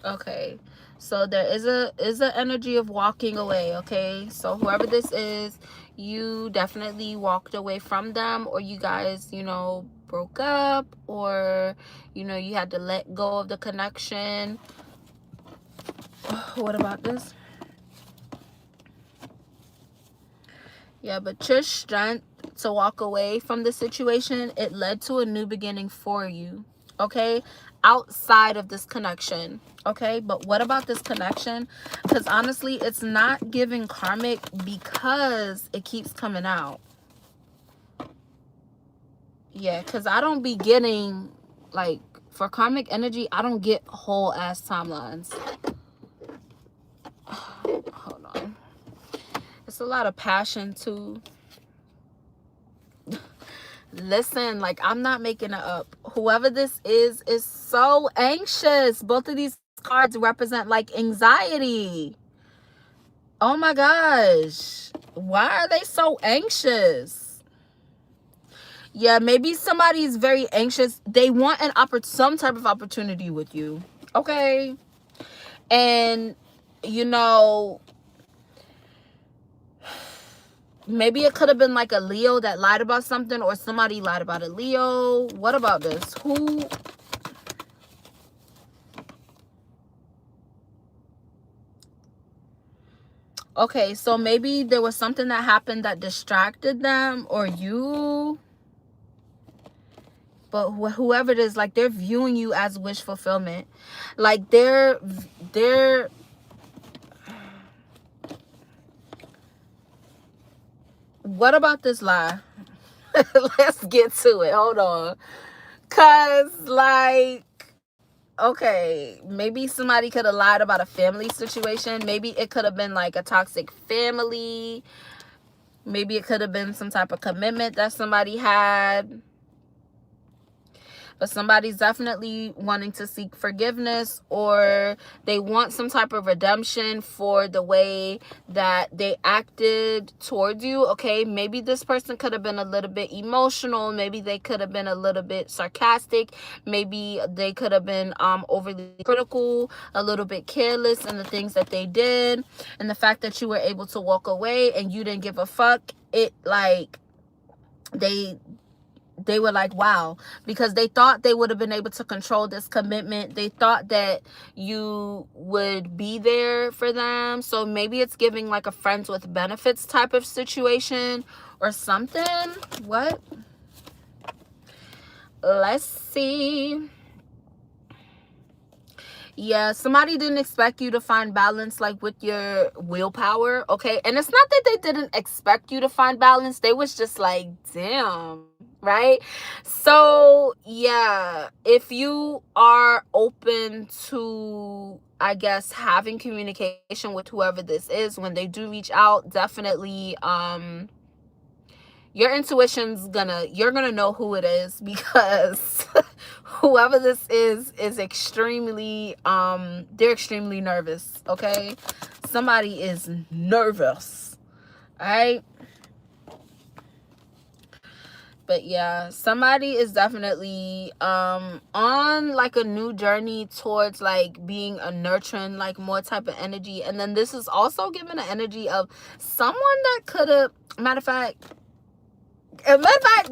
okay. So there is a energy of walking away, okay? So whoever this is, you definitely walked away from them, or you guys, you know, broke up, or, you know, you had to let go of the connection. What about this? Yeah, but your strength to walk away from the situation, it led to a new beginning for you, okay? Outside of this connection, okay? But what about this connection? Because honestly, it's not giving karmic because it keeps coming out. Yeah, because I don't be getting, like, for karmic energy, I don't get whole ass timelines. Hold on. It's a lot of passion too. Listen, like, I'm not making it up. Whoever this is so anxious. Both of these cards represent like anxiety. Oh my gosh. Why are they so anxious? Yeah, maybe somebody's very anxious. They want some type of opportunity with you. Okay. And, you know, maybe it could have been like a Leo that lied about something, or somebody lied about a Leo. What about this? Who? Okay, so maybe there was something that happened that distracted them, or you. But whoever it is, like, they're viewing you as wish fulfillment. Like, they're what about this lie? Let's get to it. Hold on. Cause, like, okay, maybe somebody could have lied about a family situation. Maybe it could have been like a toxic family. Maybe it could have been some type of commitment that somebody had. But somebody's definitely wanting to seek forgiveness, or they want some type of redemption for the way that they acted towards you. Okay, maybe this person could have been a little bit emotional. Maybe they could have been a little bit sarcastic. Maybe they could have been overly critical, a little bit careless in the things that they did. And the fact that you were able to walk away and you didn't give a fuck, it, like, they were like, wow, because they thought they would have been able to control this commitment. They thought that you would be there for them. So maybe it's giving like a friends with benefits type of situation or something. What? Let's see. Yeah, somebody didn't expect you to find balance, like, with your willpower, okay? And it's not that they didn't expect you to find balance. They was just like, damn, right? So, yeah, if you are open to, I guess, having communication with whoever this is, when they do reach out, definitely, your intuition's you're gonna know who it is, because whoever this is extremely they're extremely nervous. Okay, somebody is nervous. All right, but yeah, somebody is definitely on like a new journey towards like being a nurturing, like, more type of energy. And then this is also giving an energy of someone that could have, matter of fact, And matter of fact,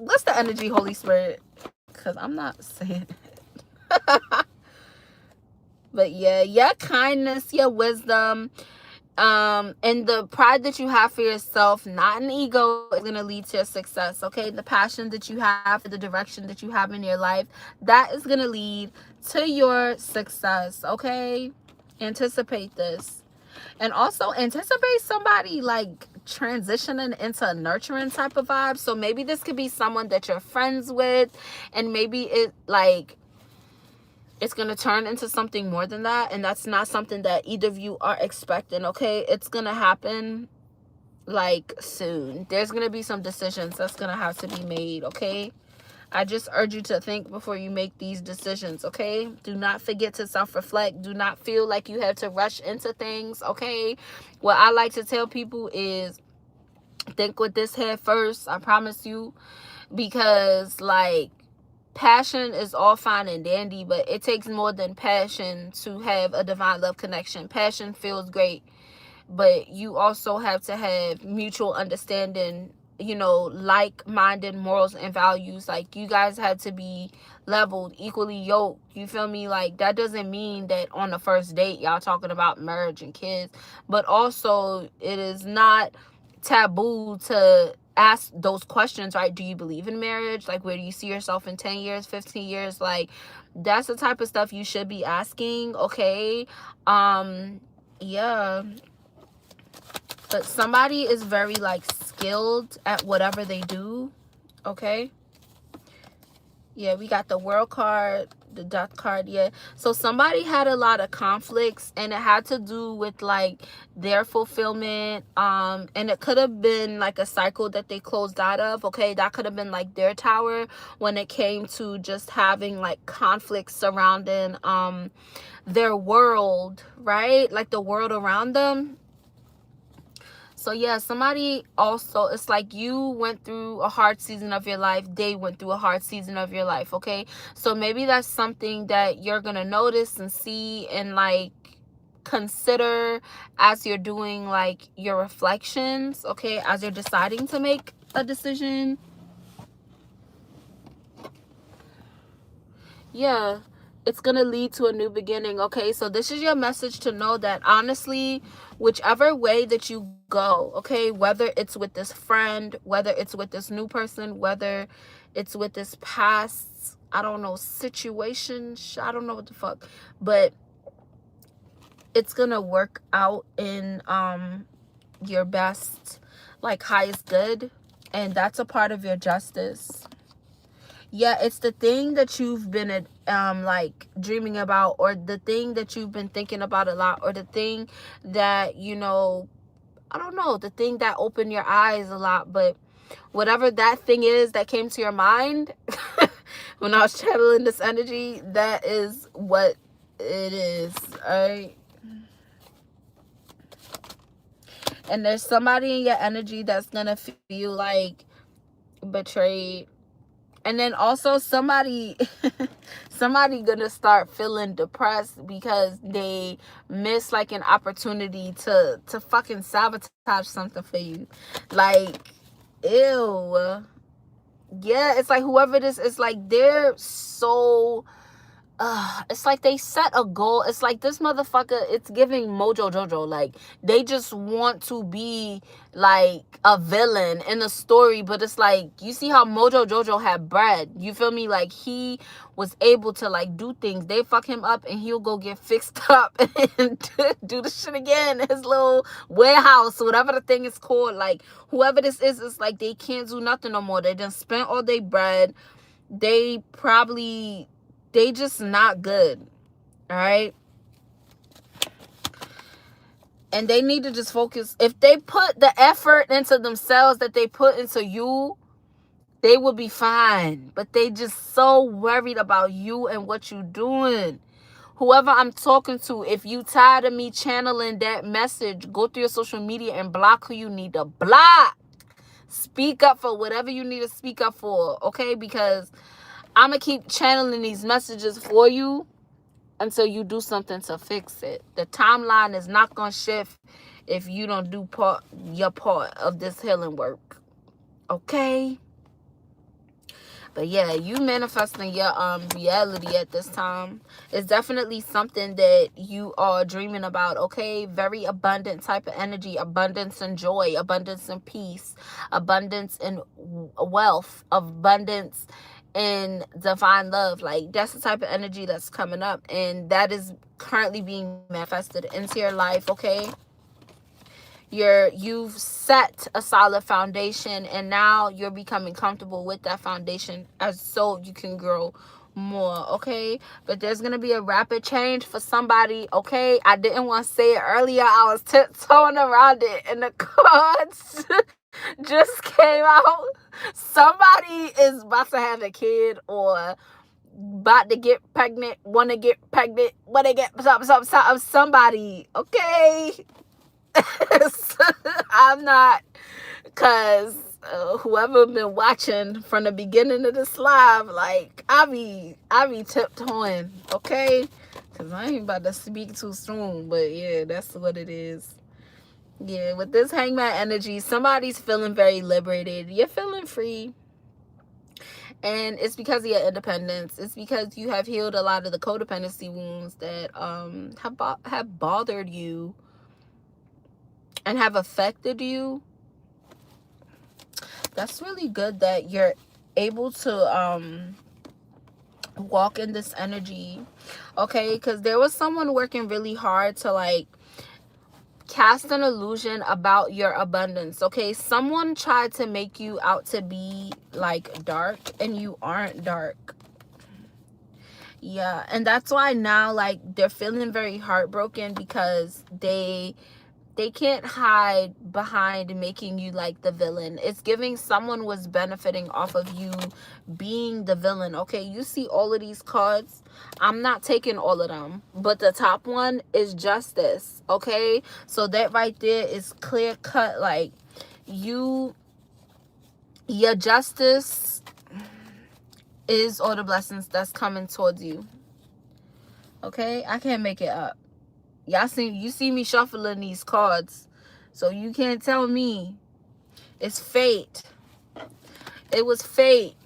what's the energy, Holy Spirit? Because I'm not saying it. But yeah, your kindness, your wisdom, and the pride that you have for yourself, not an ego, is going to lead to your success. Okay, the passion that you have for the direction that you have in your life, that is going to lead to your success. Okay, anticipate this. And also anticipate somebody like transitioning into a nurturing type of vibe. So maybe this could be someone that you're friends with, and maybe it like it's going to turn into something more than that, and that's not something that either of you are expecting. Okay, it's going to happen like soon. There's going to be some decisions that's going to have to be made. Okay, I just urge you to think before you make these decisions. Okay, do not forget to self-reflect. Do not feel like you have to rush into things. Okay, what I like to tell people is think with this head first. I promise you, because like passion is all fine and dandy, but it takes more than passion to have a divine love connection. Passion feels great, but you also have to have mutual understanding, you know, like-minded morals and values. Like, you guys have to be leveled, equally yoked. You feel me? Like, that doesn't mean that on the first date y'all talking about marriage and kids, but also it is not taboo to ask those questions, right? Do you believe in marriage? Like, where do you see yourself in 10 years, 15 years? Like, that's the type of stuff you should be asking. Okay, yeah. But somebody is very like skilled at whatever they do. Okay, yeah, we got the World card, the Death card. Yeah, so somebody had a lot of conflicts, and it had to do with like their fulfillment, and it could have been like a cycle that they closed out of. Okay, that could have been like their tower when it came to just having like conflicts surrounding their world, right? Like the world around them. So yeah, somebody also, it's like you went through a hard season of your life, they went through a hard season of your life. Okay, so maybe that's something that you're gonna notice and see and like consider as you're doing like your reflections. Okay, as you're deciding to make a decision. Yeah, it's gonna lead to a new beginning. Okay, so this is your message to know that honestly, whichever way that you go, okay, whether it's with this friend, whether it's with this new person, whether it's with this past, I don't know, situation, I don't know what the fuck, but it's gonna work out in your best, like highest good, and that's a part of your justice. Yeah, it's the thing that you've been like dreaming about, or the thing that you've been thinking about a lot, or the thing that, you know, I don't know, the thing that opened your eyes a lot. But whatever that thing is that came to your mind when I was channeling this energy, that is what it is. All right, and there's somebody in your energy that's gonna feel like betrayed. And then also somebody somebody gonna start feeling depressed because they miss like an opportunity to fucking sabotage something for you. Like, ew. Yeah, it's like whoever this is, like they're so it's like they set a goal. It's like this motherfucker, it's giving Mojo Jojo. Like, they just want to be like a villain in a story, but it's like, you see how Mojo Jojo had bread. You feel me? Like, he was able to like do things. They fuck him up and he'll go get fixed up and do the shit again in his little warehouse, whatever the thing is called. Like, whoever this is, it's like they can't do nothing no more. They done spent all their bread. They just not good. All right, and they need to just focus. If they put the effort into themselves that they put into you, they will be fine. But they just so worried about you and what you doing. Whoever I'm talking to, if you tired of me channeling that message, go through your social media and block who you need to block. Speak up for whatever you need to speak up for, okay? Because I'm going to keep channeling these messages for you until you do something to fix it. The timeline is not going to shift if you don't do your part of this healing work. Okay. But yeah, you manifesting your reality at this time. It's definitely something that you are dreaming about, okay? Very abundant type of energy, abundance and joy, abundance and peace, abundance and wealth, abundance and divine love. Like, that's the type of energy that's coming up, and that is currently being manifested into your life, okay? You've set a solid foundation, and now you're becoming comfortable with that foundation as so you can grow more, okay? But there's gonna be a rapid change for somebody, okay? I didn't want to say it earlier. I was tiptoeing around it, and the cards just came out. Somebody is about to have a kid, or about to get pregnant, want to get pregnant, want to get somebody, okay? I'm not, because whoever been watching from the beginning of this live, like, I be tiptoeing, okay? Because I ain't about to speak too soon, but yeah, that's what it is. Yeah, with this hangman energy, somebody's feeling very liberated. You're feeling free. And it's because of your independence. It's because you have healed a lot of the codependency wounds that have bothered you and have affected you. That's really good that you're able to walk in this energy, okay? Because there was someone working really hard to, like, cast an illusion about your abundance, okay? Someone tried to make you out to be, like, dark, and you aren't dark. Yeah, and that's why now, like, they're feeling very heartbroken, because they can't hide behind making you like the villain. It's giving someone was benefiting off of you being the villain, okay? You see all of these cards. I'm not taking all of them, but the top one is justice, okay? So that right there is clear cut. Like, your justice is all the blessings that's coming towards you, okay? I can't make it up. You see me shuffling these cards, so you can't tell me it's fate. It was fate.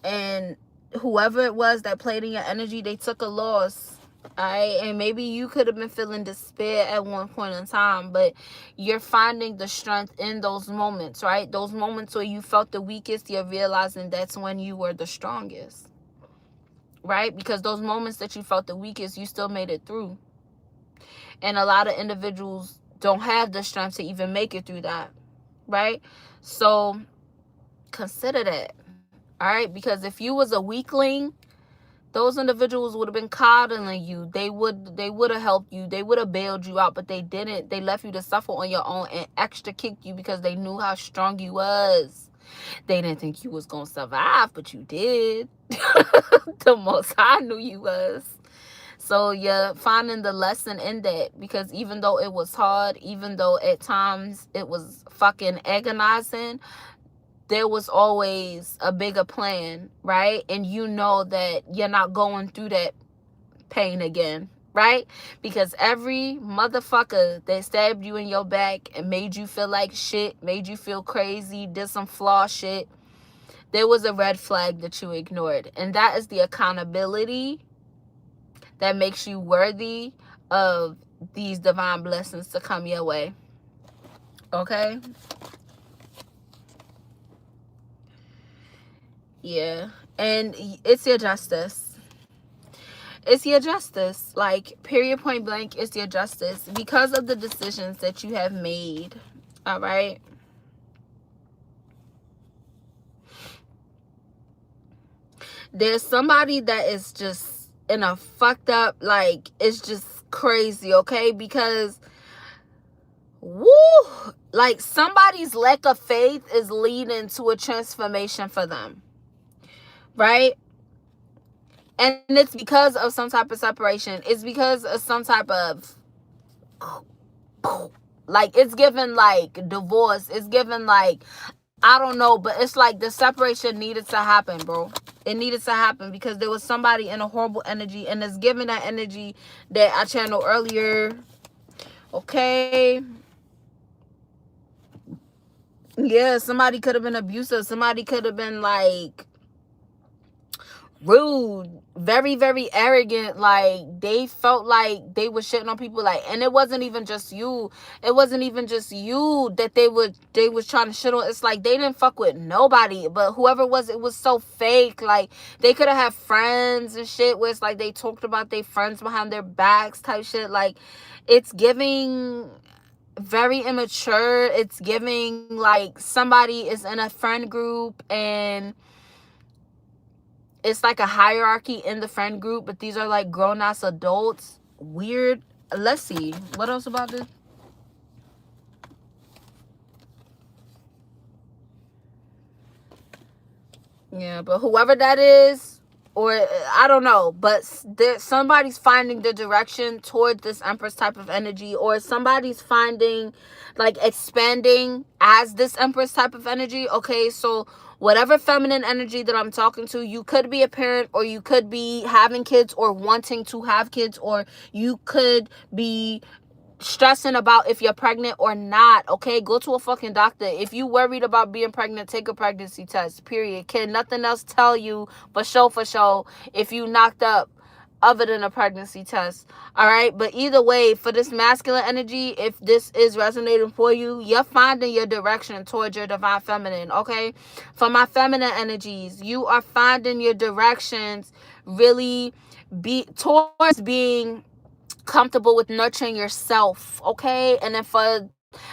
And whoever it was that played in your energy, they took a loss. Alright, and maybe you could have been feeling despair at one point in time, but you're finding the strength in those moments, right? Those moments where you felt the weakest, you're realizing that's when you were the strongest, right? Because those moments that you felt the weakest, you still made it through. And a lot of individuals don't have the strength to even make it through that, right? So consider that, all right? Because if you was a weakling, those individuals would have been coddling you. They would have helped you. They would have bailed you out, but they didn't. They left you to suffer on your own and extra kicked you because they knew how strong you was. They didn't think you was going to survive, but you did. The Most High knew you was. So you're finding the lesson in that, because even though it was hard, even though at times it was fucking agonizing, there was always a bigger plan, right? And you know that you're not going through that pain again, right? Because every motherfucker that stabbed you in your back and made you feel like shit, made you feel crazy, did some flaw shit, there was a red flag that you ignored. And that is the accountability that makes you worthy of these divine blessings to come your way. Okay? Yeah. And it's your justice. It's your justice. Like, period, point blank, it's your justice. Because of the decisions that you have made. All right? There's somebody that is just in a fucked up, like, it's just crazy, okay? Because, woo, like, somebody's lack of faith is leading to a transformation for them, right? And it's because of some type of separation. It's because of some type of, like, it's given like divorce. It's given like, I don't know, but it's like the separation needed to happen, bro. It needed to happen because there was somebody in a horrible energy, and it's given that energy that I channeled earlier. Okay. Yeah, somebody could have been abusive. Somebody could have been like rude, very, very arrogant. Like they felt like they were shitting on people. Like, and it wasn't even just you. It wasn't even just you that they was trying to shit on. It's like they didn't fuck with nobody. But whoever it was so fake. Like they could have had friends and shit where it's like they talked about their friends behind their backs type shit. Like it's giving very immature. It's giving like somebody is in a friend group and it's like a hierarchy in the friend group, but these are like grown-ass adults. Weird. Let's see. What else about this? Yeah, but whoever that is, or I don't know, but somebody's finding the direction toward this Empress type of energy, or somebody's finding like expanding as this Empress type of energy. Okay, so whatever feminine energy that I'm talking to, you could be a parent, or you could be having kids or wanting to have kids, or you could be stressing about if you're pregnant or not. Okay, go to a fucking doctor. If you worried about being pregnant, take a pregnancy test, period. Can nothing else tell you for sure if you knocked up other than a pregnancy test. All right, but either way, for this masculine energy, if this is resonating for you, you're finding your direction towards your divine feminine. Okay, for my feminine energies, you are finding your directions really towards being comfortable with nurturing yourself. Okay, and then for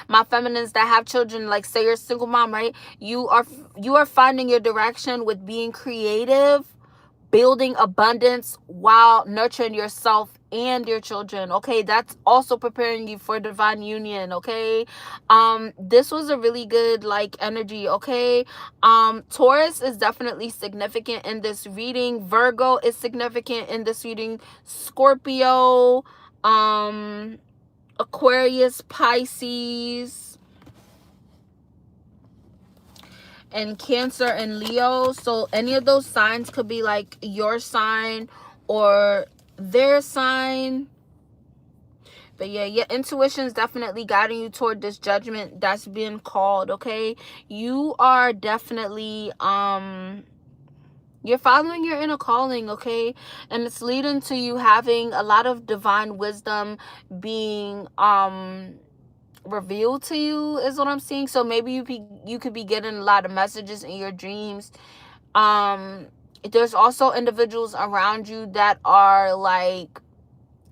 my feminines that have children, like say you're a single mom, right? You are finding your direction with being creative, building abundance while nurturing yourself and your children. Okay, that's also preparing you for divine union. Okay, this was a really good like energy. Okay, Taurus is definitely significant in this reading. Virgo is significant in this reading. Scorpio, Aquarius, Pisces, and Cancer and Leo. So any of those signs could be like your sign or their sign. But yeah, your intuition is definitely guiding you toward this judgment that's being called. Okay, you are definitely you're following your inner calling. Okay, and it's leading to you having a lot of divine wisdom being revealed to you, is what I'm seeing. So maybe you could be getting a lot of messages in your dreams. There's also individuals around you that are like,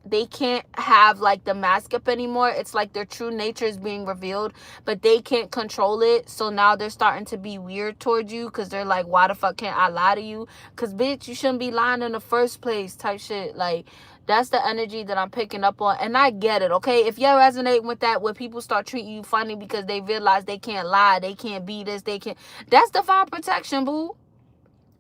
they can't have like the mask up anymore. It's like their true nature is being revealed, but they can't control it. So now they're starting to be weird towards you because they're like, why the fuck can't I lie to you? Because bitch, you shouldn't be lying in the first place type shit. Like that's the energy that I'm picking up on, and I get it. Okay, if you're resonating with that, where people start treating you funny because they realize they can't lie, they can't be this, they can't, that's divine protection, boo.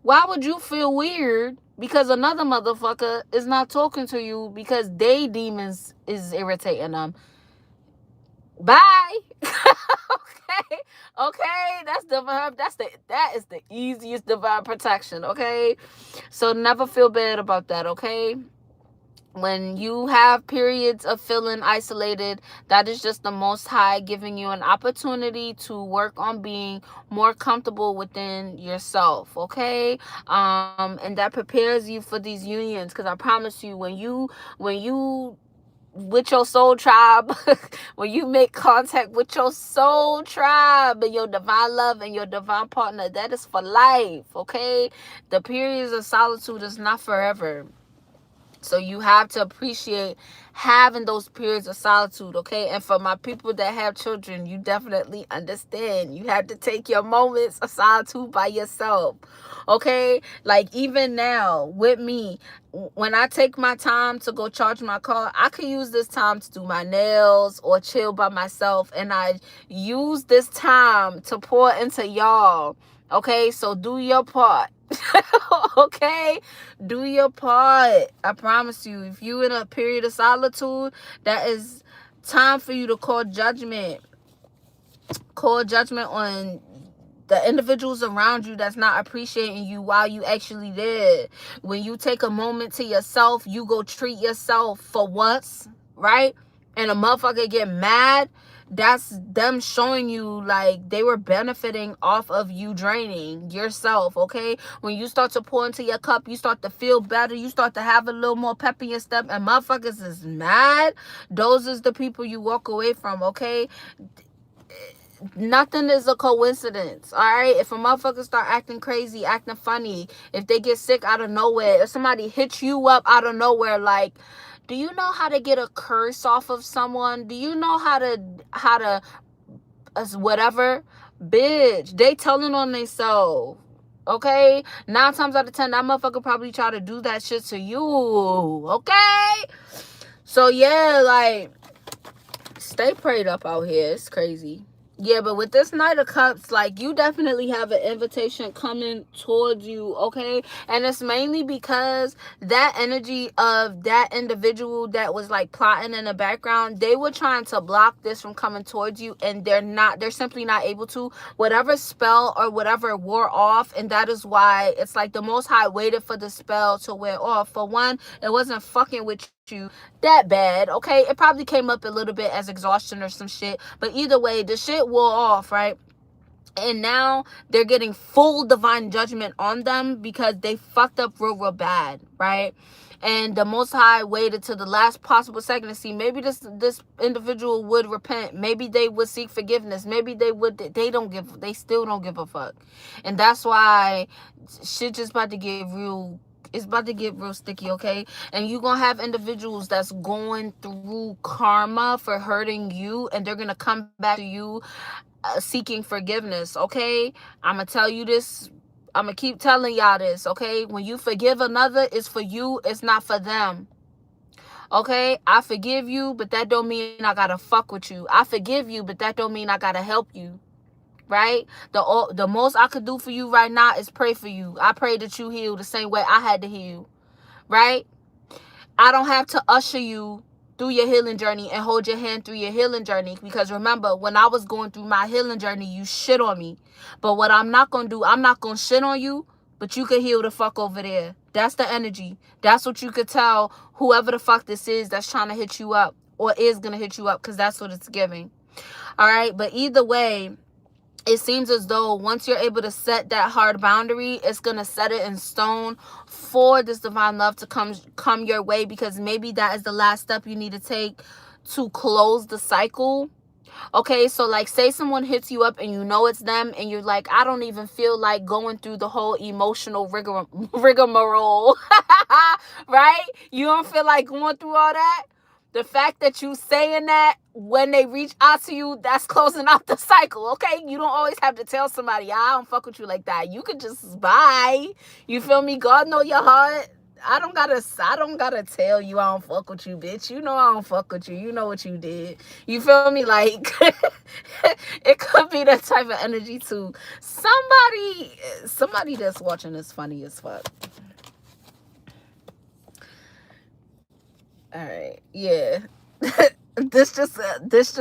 Why would you feel weird because another motherfucker is not talking to you because they demons is irritating them? Bye. Okay. Okay. That's divine. That is the easiest divine protection. Okay. So never feel bad about that. Okay. When you have periods of feeling isolated, that is just the Most High giving you an opportunity to work on being more comfortable within yourself. Okay, and that prepares you for these unions. Because I promise you, when you with your soul tribe, when you make contact with your soul tribe and your divine love and your divine partner, that is for life. Okay, the periods of solitude is not forever. So you have to appreciate having those periods of solitude, okay? And for my people that have children, you definitely understand. You have to take your moments of solitude by yourself, okay? Like even now with me, when I take my time to go charge my car, I could use this time to do my nails or chill by myself. And I use this time to pour into y'all, okay? So do your part. Okay, do your part. I promise you, if you in a period of solitude, that is time for you to call judgment on the individuals around you that's not appreciating you while you actually there. When you take a moment to yourself, you go treat yourself for once, right? And a motherfucker get mad, that's them showing you like they were benefiting off of you draining yourself, okay? When you start to pour into your cup, you start to feel better, you start to have a little more pep in your step, and motherfuckers is mad. Those is the people you walk away from, okay? Nothing is a coincidence, all right? If a motherfucker start acting crazy, acting funny, if they get sick out of nowhere, if somebody hits you up out of nowhere, like, do you know how to get a curse off of someone? Do you know how to whatever? Bitch, they telling on themselves, okay? 9 times out of 10, that motherfucker probably try to do that shit to you, okay? So yeah, like, stay prayed up out here. It's crazy. Yeah, but with this Knight of Cups, like, you definitely have an invitation coming towards you, okay? And it's mainly because that energy of that individual that was, like, plotting in the background, they were trying to block this from coming towards you, and they're simply not able to. Whatever spell or whatever wore off, and that is why it's like the Most High waited for the spell to wear off. For one, it wasn't fucking with you that bad, okay? It probably came up a little bit as exhaustion or some shit, but either way, the shit wore off, right? And now they're getting full divine judgment on them because they fucked up real bad, right? And the Most High waited to the last possible second to see maybe this individual would repent, maybe they would seek forgiveness, maybe they still don't give a fuck. And that's why shit just about to get real. It's about to get real sticky, okay? And you're gonna have individuals that's going through karma for hurting you, and they're gonna come back to you seeking forgiveness, okay? I'm gonna tell you this. I'm gonna keep telling y'all this, okay? When you forgive another, it's for you, it's not for them. Okay? I forgive you, but that don't mean I gotta fuck with you. I forgive you, but that don't mean I gotta help you. Right? The most I could do for you right now is pray for you. I pray that you heal the same way I had to heal. Right? I don't have to usher you through your healing journey and hold your hand through your healing journey, because remember, when I was going through my healing journey, you shit on me. But what I'm not gonna do, I'm not gonna shit on you, but you could heal the fuck over there. That's the energy. That's what you could tell whoever the fuck this is that's trying to hit you up, or is gonna hit you up, because that's what it's giving. All right? But either way, it seems as though once you're able to set that hard boundary, it's going to set it in stone for this divine love to come your way, because maybe that is the last step you need to take to close the cycle. Okay, so like, say someone hits you up and you know it's them, and you're like, I don't even feel like going through the whole emotional rigmarole. Right? You don't feel like going through all that. The fact that you saying that when they reach out to you, that's closing out the cycle, okay? You don't always have to tell somebody, I don't fuck with you like that. You could just bye. You feel me? God know your heart. I don't gotta tell you I don't fuck with you, bitch. You know I don't fuck with you. You know what you did. You feel me? Like, it could be that type of energy too. Somebody that's watching is funny as fuck. All right, yeah. this just like this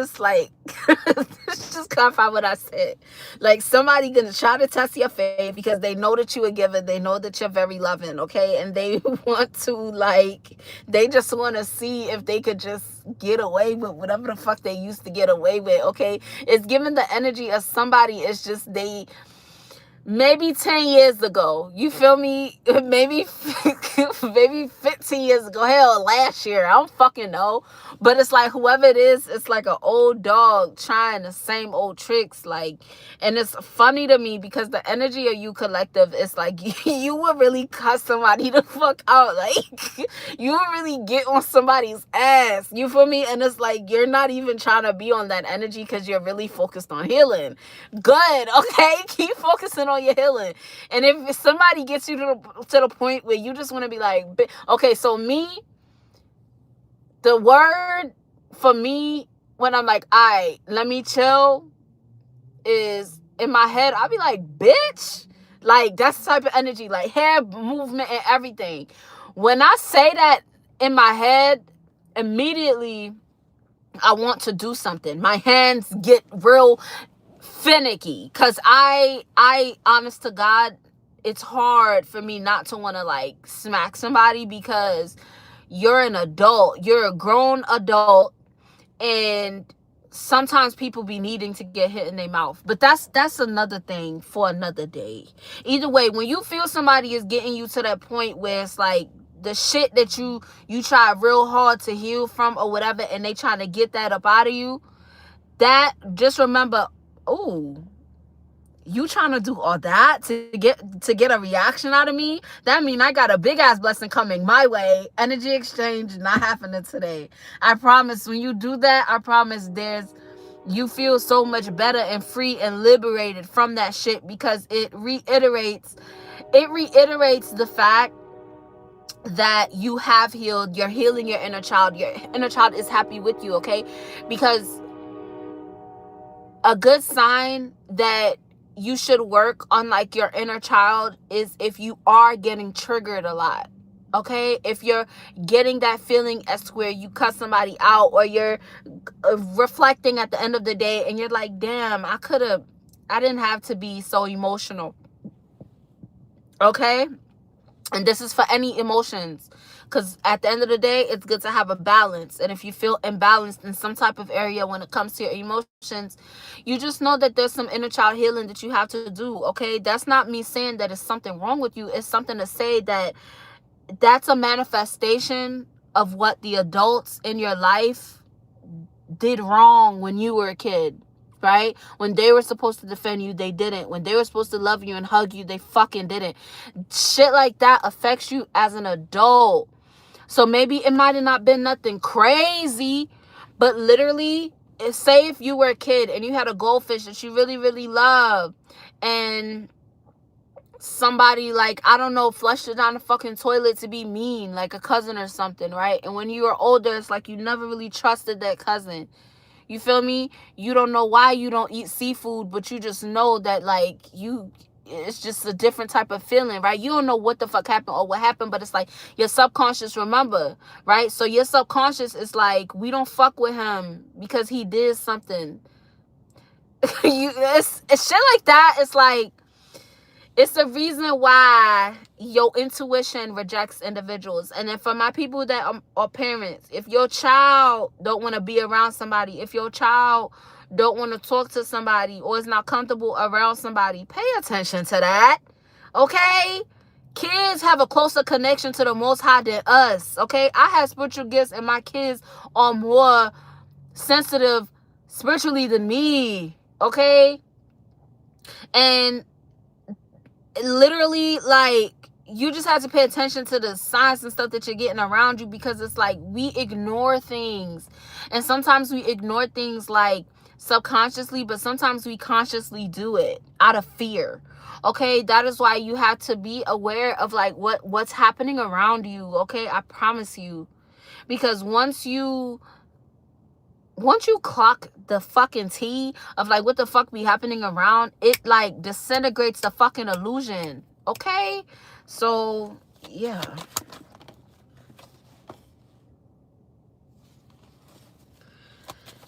just clarify what I said. Like, somebody gonna try to test your faith because they know that you are given, they know that you're very loving, okay, and they want to, like, they just want to see if they could just get away with whatever the fuck they used to get away with, okay? It's giving the energy of somebody. It's just maybe 10 years ago, you feel me? Maybe 15 years ago, hell, last year, I don't fucking know. But it's like, whoever it is, it's like an old dog trying the same old tricks. Like, and it's funny to me because the energy of you collective, it's like, you would really cut somebody the fuck out. Like, you would really get on somebody's ass. You feel me? And it's like, you're not even trying to be on that energy because you're really focused on healing. Good, okay? Keep focusing on your healing. And if somebody gets you to the point where you just want to be like, okay, so me, the word for me when I'm like, all right, let me chill, is in my head, I'll be like, bitch. Like, that's the type of energy, like hair movement and everything. When I say that in my head, immediately I want to do something. My hands get real finicky, because I honest to God, it's hard for me not to want to, like, smack somebody, because you're an adult, you're a grown adult, and sometimes people be needing to get hit in their mouth, but that's another thing for another day. Either way, when you feel somebody is getting you to that point where it's like the shit that you try real hard to heal from or whatever, and they trying to get that up out of you, that just remember, oh, you trying to do all that to get a reaction out of me? That mean I got a big ass blessing coming my way. Energy exchange not happening today. I promise, when you do that, I promise you feel so much better and free and liberated from that shit, because it reiterates the fact that you have healed. You're healing your inner child. Your inner child is happy with you, okay? Because a good sign that you should work on like your inner child is if you are getting triggered a lot. Okay, if you're getting that feeling as where you cut somebody out, or you're reflecting at the end of the day and you're like, damn, I didn't have to be so emotional. Okay, and this is for any emotions, because at the end of the day, it's good to have a balance. And if you feel imbalanced in some type of area when it comes to your emotions, you just know that there's some inner child healing that you have to do. Okay, that's not me saying that it's something wrong with you. It's something to say that that's a manifestation of what the adults in your life did wrong when you were a kid. Right? When they were supposed to defend you, they didn't. When they were supposed to love you and hug you, they fucking didn't. Shit like that affects you as an adult. So maybe it might have not been nothing crazy, but literally, say if you were a kid and you had a goldfish that you really, really loved, and somebody, like, I don't know, flushed it down the fucking toilet to be mean, like a cousin or something, right? And when you were older, it's like you never really trusted that cousin. You feel me? You don't know why you don't eat seafood, but you just know that, like, it's just a different type of feeling, right? You don't know what the fuck happened or what happened, but it's like your subconscious remember, right? So your subconscious is like, we don't fuck with him because he did something. It's shit like that. It's like, it's the reason why your intuition rejects individuals. And then for my people that are parents, if your child don't want to be around somebody, if your child don't want to talk to somebody or is not comfortable around somebody, pay attention to that. Okay? Kids have a closer connection to the Most High than us. Okay? I have spiritual gifts and my kids are more sensitive spiritually than me. Okay? And literally, like, you just have to pay attention to the signs and stuff that you're getting around you, because it's like we ignore things, and sometimes we ignore things like subconsciously, but sometimes we consciously do it out of fear. Okay, that is why you have to be aware of like what's happening around you. Okay, I promise you, because once you clock the fucking T of like what the fuck be happening around, it like disintegrates the fucking illusion. Okay? So, yeah.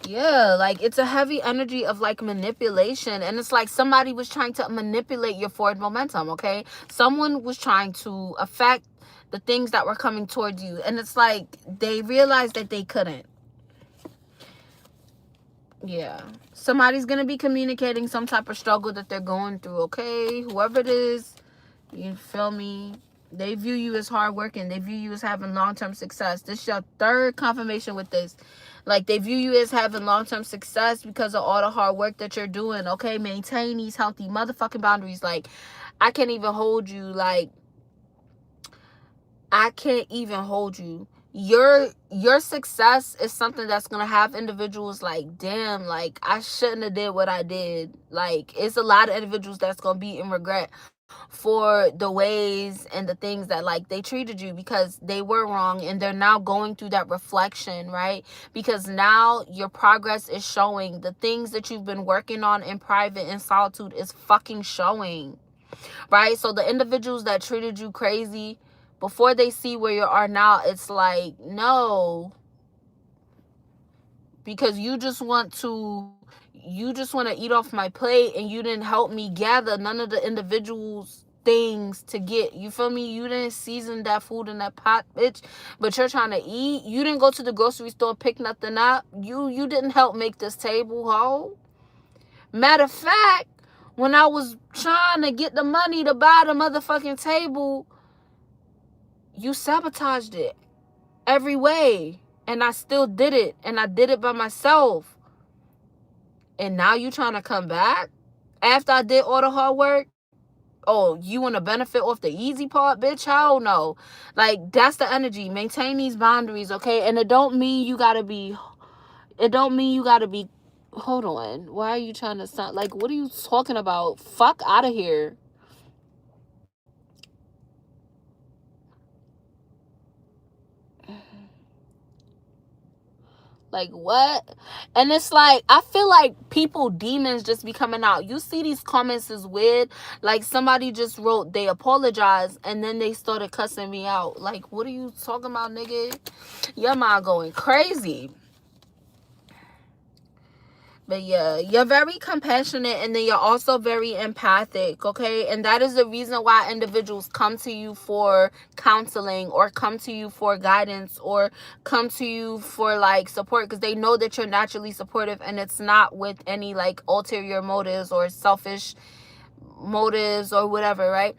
Yeah, like it's a heavy energy of like manipulation, and it's like somebody was trying to manipulate your forward momentum, okay? Someone was trying to affect the things that were coming towards you, and it's like they realized that they couldn't. Yeah, somebody's gonna be communicating some type of struggle that they're going through. Okay, whoever it is, you feel me, they view you as hardworking. They view you as having long-term success. This is your third confirmation with this. Like, they view you as having long-term success because of all the hard work that you're doing. Okay, maintain these healthy motherfucking boundaries. Like, I can't even hold you. Like, I can't even hold you. Your success is something that's gonna have individuals like, damn, like, I shouldn't have did what I did. Like, it's a lot of individuals that's gonna be in regret for the ways and the things that like they treated you, because they were wrong, and they're now going through that reflection, right? Because now your progress is showing. The things that you've been working on in private, in solitude, is fucking showing, right? So the individuals that treated you crazy, before they see where you are now, it's like, no, because you just want to eat off my plate, and you didn't help me gather none of the individuals things to get. You feel me? You didn't season that food in that pot, bitch, but you're trying to eat. You didn't go to the grocery store, pick nothing up. You didn't help make this table whole. Matter of fact, when I was trying to get the money to buy the motherfucking table, you sabotaged it every way. And I still did it. And I did it by myself. And now you trying to come back after I did all the hard work? Oh, you want to benefit off the easy part, bitch? Hell no. Like, that's the energy. Maintain these boundaries, okay? And it don't mean you gotta be, hold on. Why are you trying to sound, like, what are you talking about? Fuck out of here. Like, what? And it's like, I feel like people, demons just be coming out. You see these comments is weird. Like, somebody just wrote, they apologize, and then they started cussing me out. Like, what are you talking about, nigga? Your mind going crazy. But yeah, you're very compassionate, and then you're also very empathic, okay? And that is the reason why individuals come to you for counseling, or come to you for guidance, or come to you for like support, because they know that you're naturally supportive, and it's not with any like ulterior motives or selfish motives or whatever, right?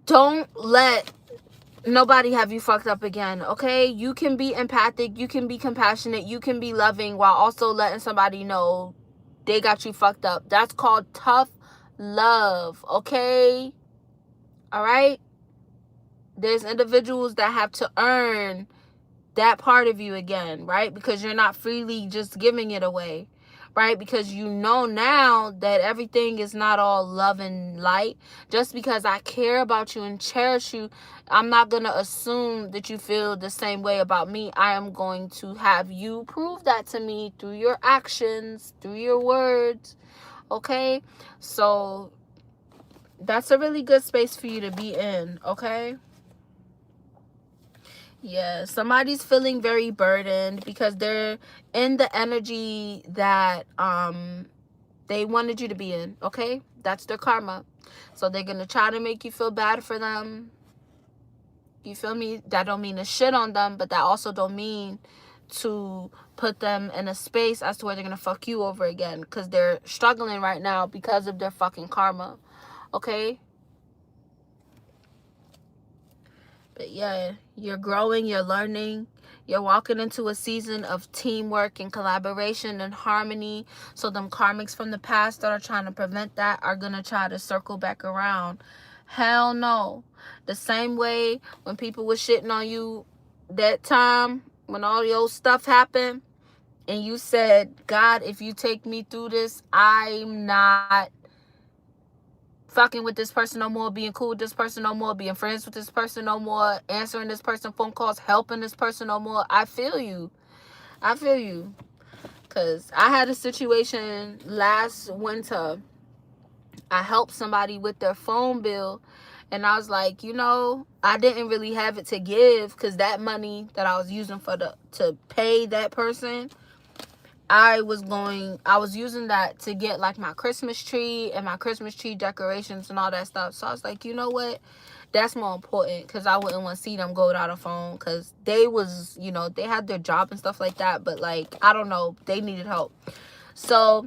Don't let nobody have you fucked up again, okay? You can be empathic, you can be compassionate, you can be loving, while also letting somebody know they got you fucked up. That's called tough love, okay? All right? There's individuals that have to earn that part of you again, right? Because you're not freely just giving it away, right? Because you know now that everything is not all love and light. Just because I care about you and cherish you, I'm not going to assume that you feel the same way about me. I am going to have you prove that to me through your actions, through your words, okay? So that's a really good space for you to be in, okay? Yeah, somebody's feeling very burdened because they're in the energy that they wanted you to be in, okay? That's their karma. So they're going to try to make you feel bad for them. You feel me? That don't mean to shit on them, but that also don't mean to put them in a space as to where they're going to fuck you over again, because they're struggling right now because of their fucking karma, okay? But yeah, you're growing, you're learning, you're walking into a season of teamwork and collaboration and harmony. So them karmics from the past that are trying to prevent that are going to try to circle back around. Hell no. The same way when people were shitting on you that time, when all your stuff happened, and you said, God, if you take me through this, I'm not fucking with this person no more, being cool with this person no more, being friends with this person no more, answering this person phone calls, helping this person no more. I feel you. Because I had a situation last winter. I helped somebody with their phone bill, and I was like, I didn't really have it to give, because that money that I was using to pay that person, I was using that to get like my Christmas tree and my Christmas tree decorations and all that stuff. So I was like, you know what? That's more important, because I wouldn't want to see them go without a phone, because they was, they had their job and stuff like that. But like, I don't know, they needed help. So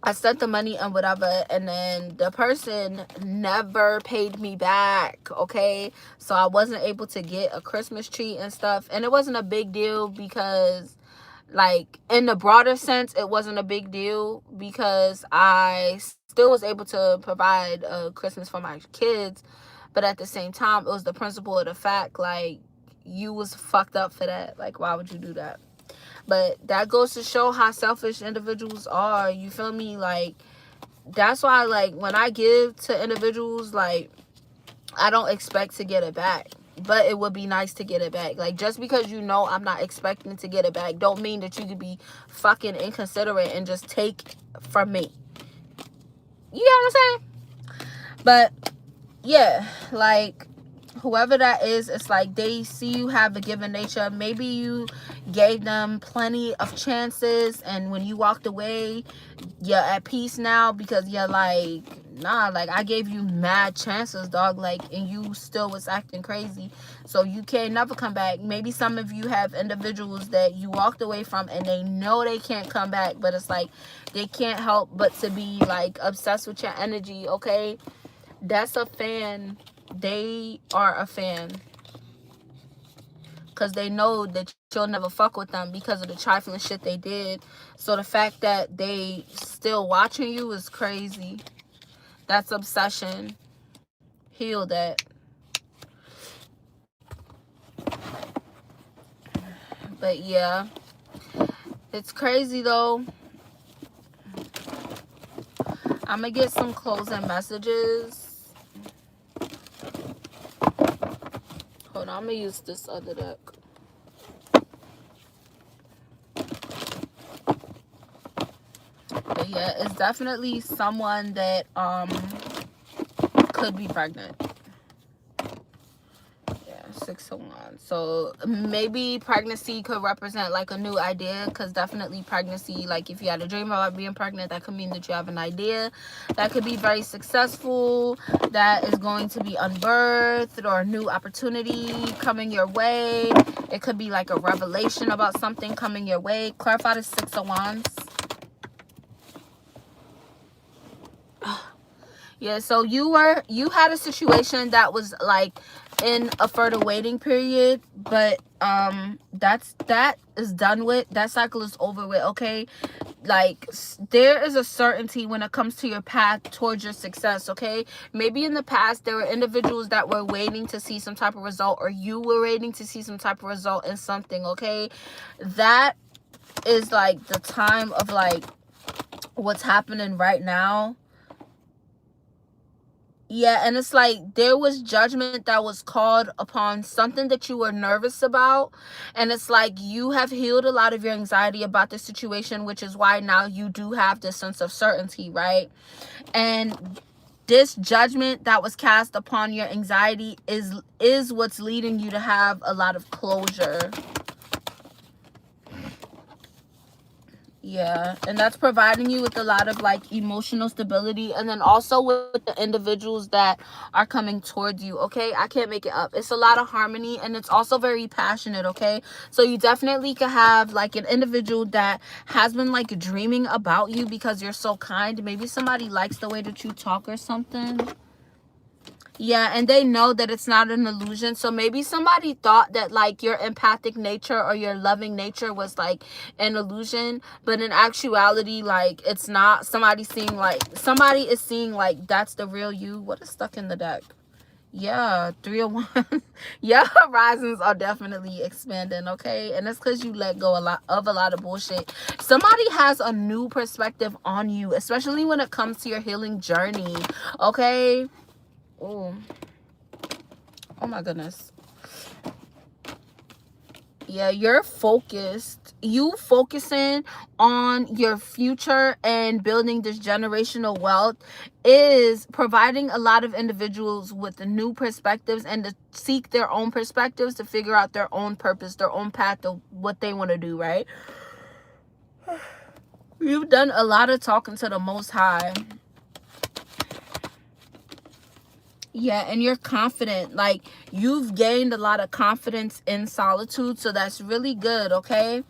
I sent the money and whatever, and then the person never paid me back, okay? So I wasn't able to get a Christmas tree and stuff. And it wasn't a big deal, because like, in the broader sense, it wasn't a big deal, because I still was able to provide Christmas for my kids. But at the same time, it was the principle of the fact, like, you was fucked up for that. Like, why would you do that? But that goes to show how selfish individuals are. You feel me? Like, that's why, like, when I give to individuals, like, I don't expect to get it back. But it would be nice to get it back. Like, just because I'm not expecting to get it back, don't mean that you could be fucking inconsiderate and just take from me. You know what I'm saying? But yeah, like, whoever that is, it's like they see you have a given nature. Maybe you gave them plenty of chances, and when you walked away, you're at peace now because you're like, nah, like I gave you mad chances, dog, like, and you still was acting crazy, so you can't never come back. Maybe some of you have individuals that you walked away from and they know they can't come back, but it's like they can't help but to be like obsessed with your energy. Okay, that's a fan. They are a fan because they know that you'll never fuck with them because of the trifling shit they did. So the fact that they still watching you is crazy. That's obsession. Heal that. But yeah, it's crazy though. I'm gonna get some closing messages. Hold on, I'm gonna use this other deck. But yeah, it's definitely someone that could be pregnant. Yeah, 6 of Wands. So maybe pregnancy could represent like a new idea, because definitely pregnancy, like if you had a dream about being pregnant, that could mean that you have an idea that could be very successful, that is going to be unbirthed, or a new opportunity coming your way. It could be like a revelation about something coming your way. Clarify the 6 of Wands. Yeah, so you had a situation that was like in a further waiting period, but that is done with. That cycle is over with. Okay, like there is a certainty when it comes to your path towards your success. Okay, maybe in the past there were individuals that were waiting to see some type of result, or you were waiting to see some type of result in something. Okay, that is like the time of like what's happening right now. Yeah, and it's like there was judgment that was called upon something that you were nervous about. And it's like you have healed a lot of your anxiety about the situation, which is why now you do have this sense of certainty, right? And this judgment that was cast upon your anxiety is what's leading you to have a lot of closure. Yeah, and that's providing you with a lot of like emotional stability, and then also with the individuals that are coming towards you. Okay, I can't make it up. It's a lot of harmony, and it's also very passionate. Okay, so you definitely could have like an individual that has been like dreaming about you because you're so kind. Maybe somebody likes the way that you talk or something. Yeah, and they know that it's not an illusion. So maybe somebody thought that like your empathic nature or your loving nature was like an illusion, but in actuality, like it's not. Somebody is seeing like that's the real you. What is stuck in the deck? Yeah, 3 of Wands. Your horizons are definitely expanding, okay? And that's because you let go a lot of bullshit. Somebody has a new perspective on you, especially when it comes to your healing journey, okay? Oh my goodness. Yeah, you're focused. You focusing on your future and building this generational wealth is providing a lot of individuals with the new perspectives, and to seek their own perspectives to figure out their own purpose, their own path of what they want to do, right? You've done a lot of talking to the Most High. Yeah, and you're confident. Like, you've gained a lot of confidence in solitude, so that's really good, okay?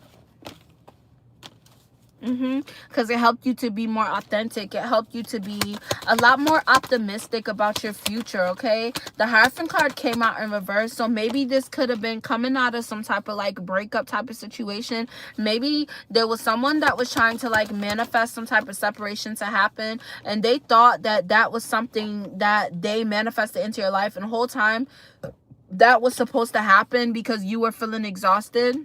Because it helped you to be more authentic. It helped you to be a lot more optimistic about your future, okay? The Hierophant card came out in reverse, so maybe this could have been coming out of some type of like breakup type of situation. Maybe there was someone that was trying to like manifest some type of separation to happen, and they thought that that was something that they manifested into your life, and the whole time that was supposed to happen because you were feeling exhausted.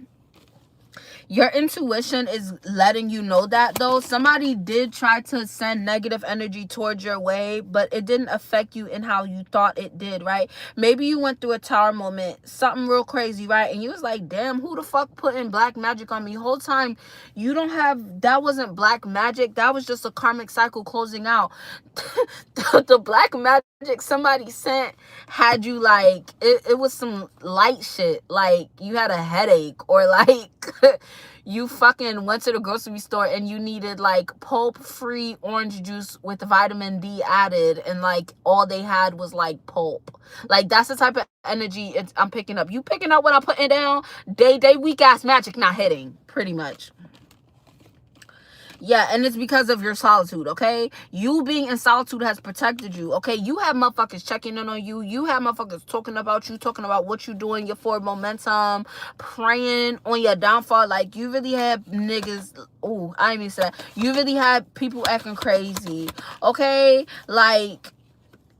Your intuition is letting you know that, though. Somebody did try to send negative energy towards your way, but it didn't affect you in how you thought it did, right? Maybe you went through a tower moment, something real crazy, right? And you was like, damn, who the fuck put in black magic on me? Whole time you don't have, that wasn't black magic. That was just a karmic cycle closing out. The black magic somebody sent had you like, it was some light shit. Like you had a headache, or like you fucking went to the grocery store and you needed like pulp free orange juice with vitamin D added, and like all they had was like pulp. Like that's the type of energy I'm picking up. You picking up what I'm putting down? Day weak ass magic not hitting, pretty much. Yeah, and it's because of your solitude, okay? You being in solitude has protected you, okay? You have motherfuckers checking in on you. You have motherfuckers talking about you, talking about what you doing, your forward momentum, praying on your downfall. Like, you really have niggas, ooh, I didn't even say that. You really have people acting crazy, okay? Like,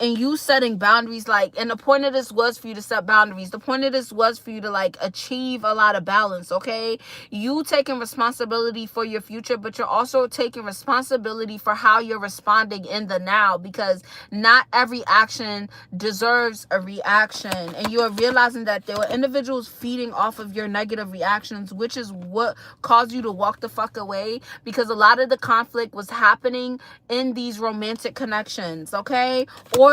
and you setting boundaries, like, and the point of this was for you to set boundaries. The point of this was for you to like achieve a lot of balance, okay? You taking responsibility for your future, but you're also taking responsibility for how you're responding in the now, because not every action deserves a reaction. And you are realizing that there were individuals feeding off of your negative reactions, which is what caused you to walk the fuck away, because a lot of the conflict was happening in these romantic connections, okay? Or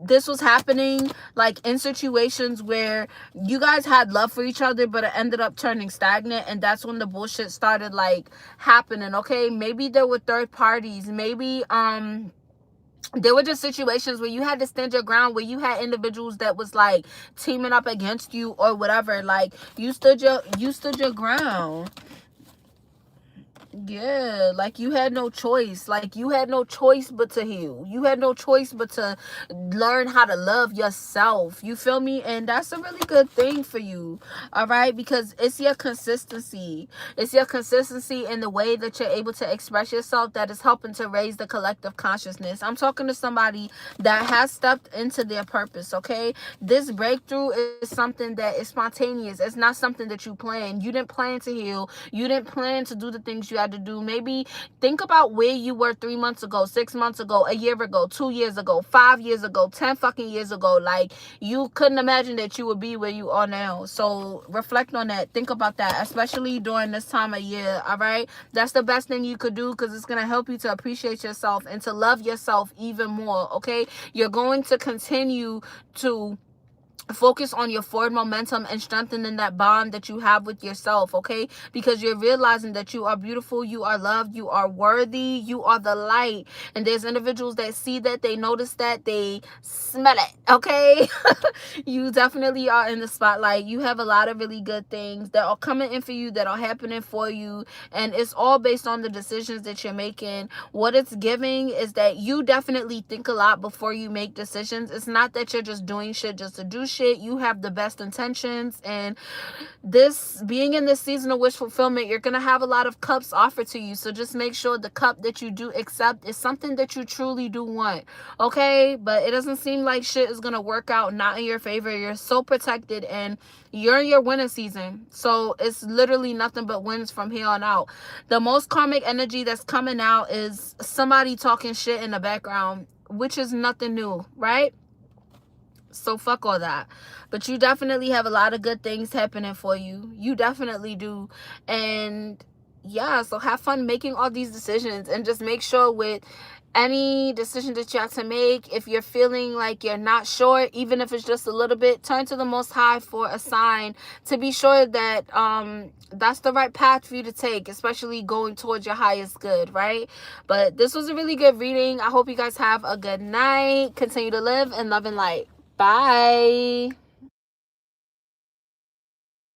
this was happening like in situations where you guys had love for each other, but it ended up turning stagnant, and that's when the bullshit started like happening, okay? Maybe there were third parties. Maybe there were just situations where you had to stand your ground, where you had individuals that was like teaming up against you or whatever. Like you stood your ground. Yeah, like you had no choice. Like you had no choice but to heal. You had no choice but to learn how to love yourself. You feel me? And that's a really good thing for you. All right? Because it's your consistency. It's your consistency in the way that you're able to express yourself that is helping to raise the collective consciousness. I'm talking to somebody that has stepped into their purpose, okay? This breakthrough is something that is spontaneous. It's not something that you plan. You didn't plan to heal. You didn't plan to do the things you had to do. Maybe think about where you were 3 months ago, 6 months ago, a year ago, 2 years ago, 5 years ago, 10 fucking years ago. Like, you couldn't imagine that you would be where you are now. So reflect on that. Think about that, especially during this time of year. All right, that's the best thing you could do, because it's going to help you to appreciate yourself and to love yourself even more. Okay, you're going to continue to focus on your forward momentum and strengthening that bond that you have with yourself, okay? Because you're realizing that you are beautiful, you are loved, you are worthy, you are the light. And there's individuals that see that, they notice that, they smell it, okay? You definitely are in the spotlight. You have a lot of really good things that are coming in for you, that are happening for you, and it's all based on the decisions that you're making. What it's giving is that you definitely think a lot before you make decisions. It's not that you're just doing shit just to do shit. You have the best intentions, and this being in this season of wish fulfillment, you're gonna have a lot of cups offered to you. So just make sure the cup that you do accept is something that you truly do want, okay? But it doesn't seem like shit is gonna work out not in your favor. You're so protected, and you're in your winning season, so it's literally nothing but wins from here on out. The most karmic energy that's coming out is somebody talking shit in the background, which is nothing new, right? So fuck all that. But you definitely have a lot of good things happening for you. You definitely do. And yeah, so have fun making all these decisions, and just make sure with any decision that you have to make, if you're feeling like you're not sure, even if it's just a little bit, turn to the Most High for a sign to be sure that that's the right path for you to take, especially going towards your highest good, right? But this was a really good reading. I hope you guys have a good night. Continue to live in love and light. Bye.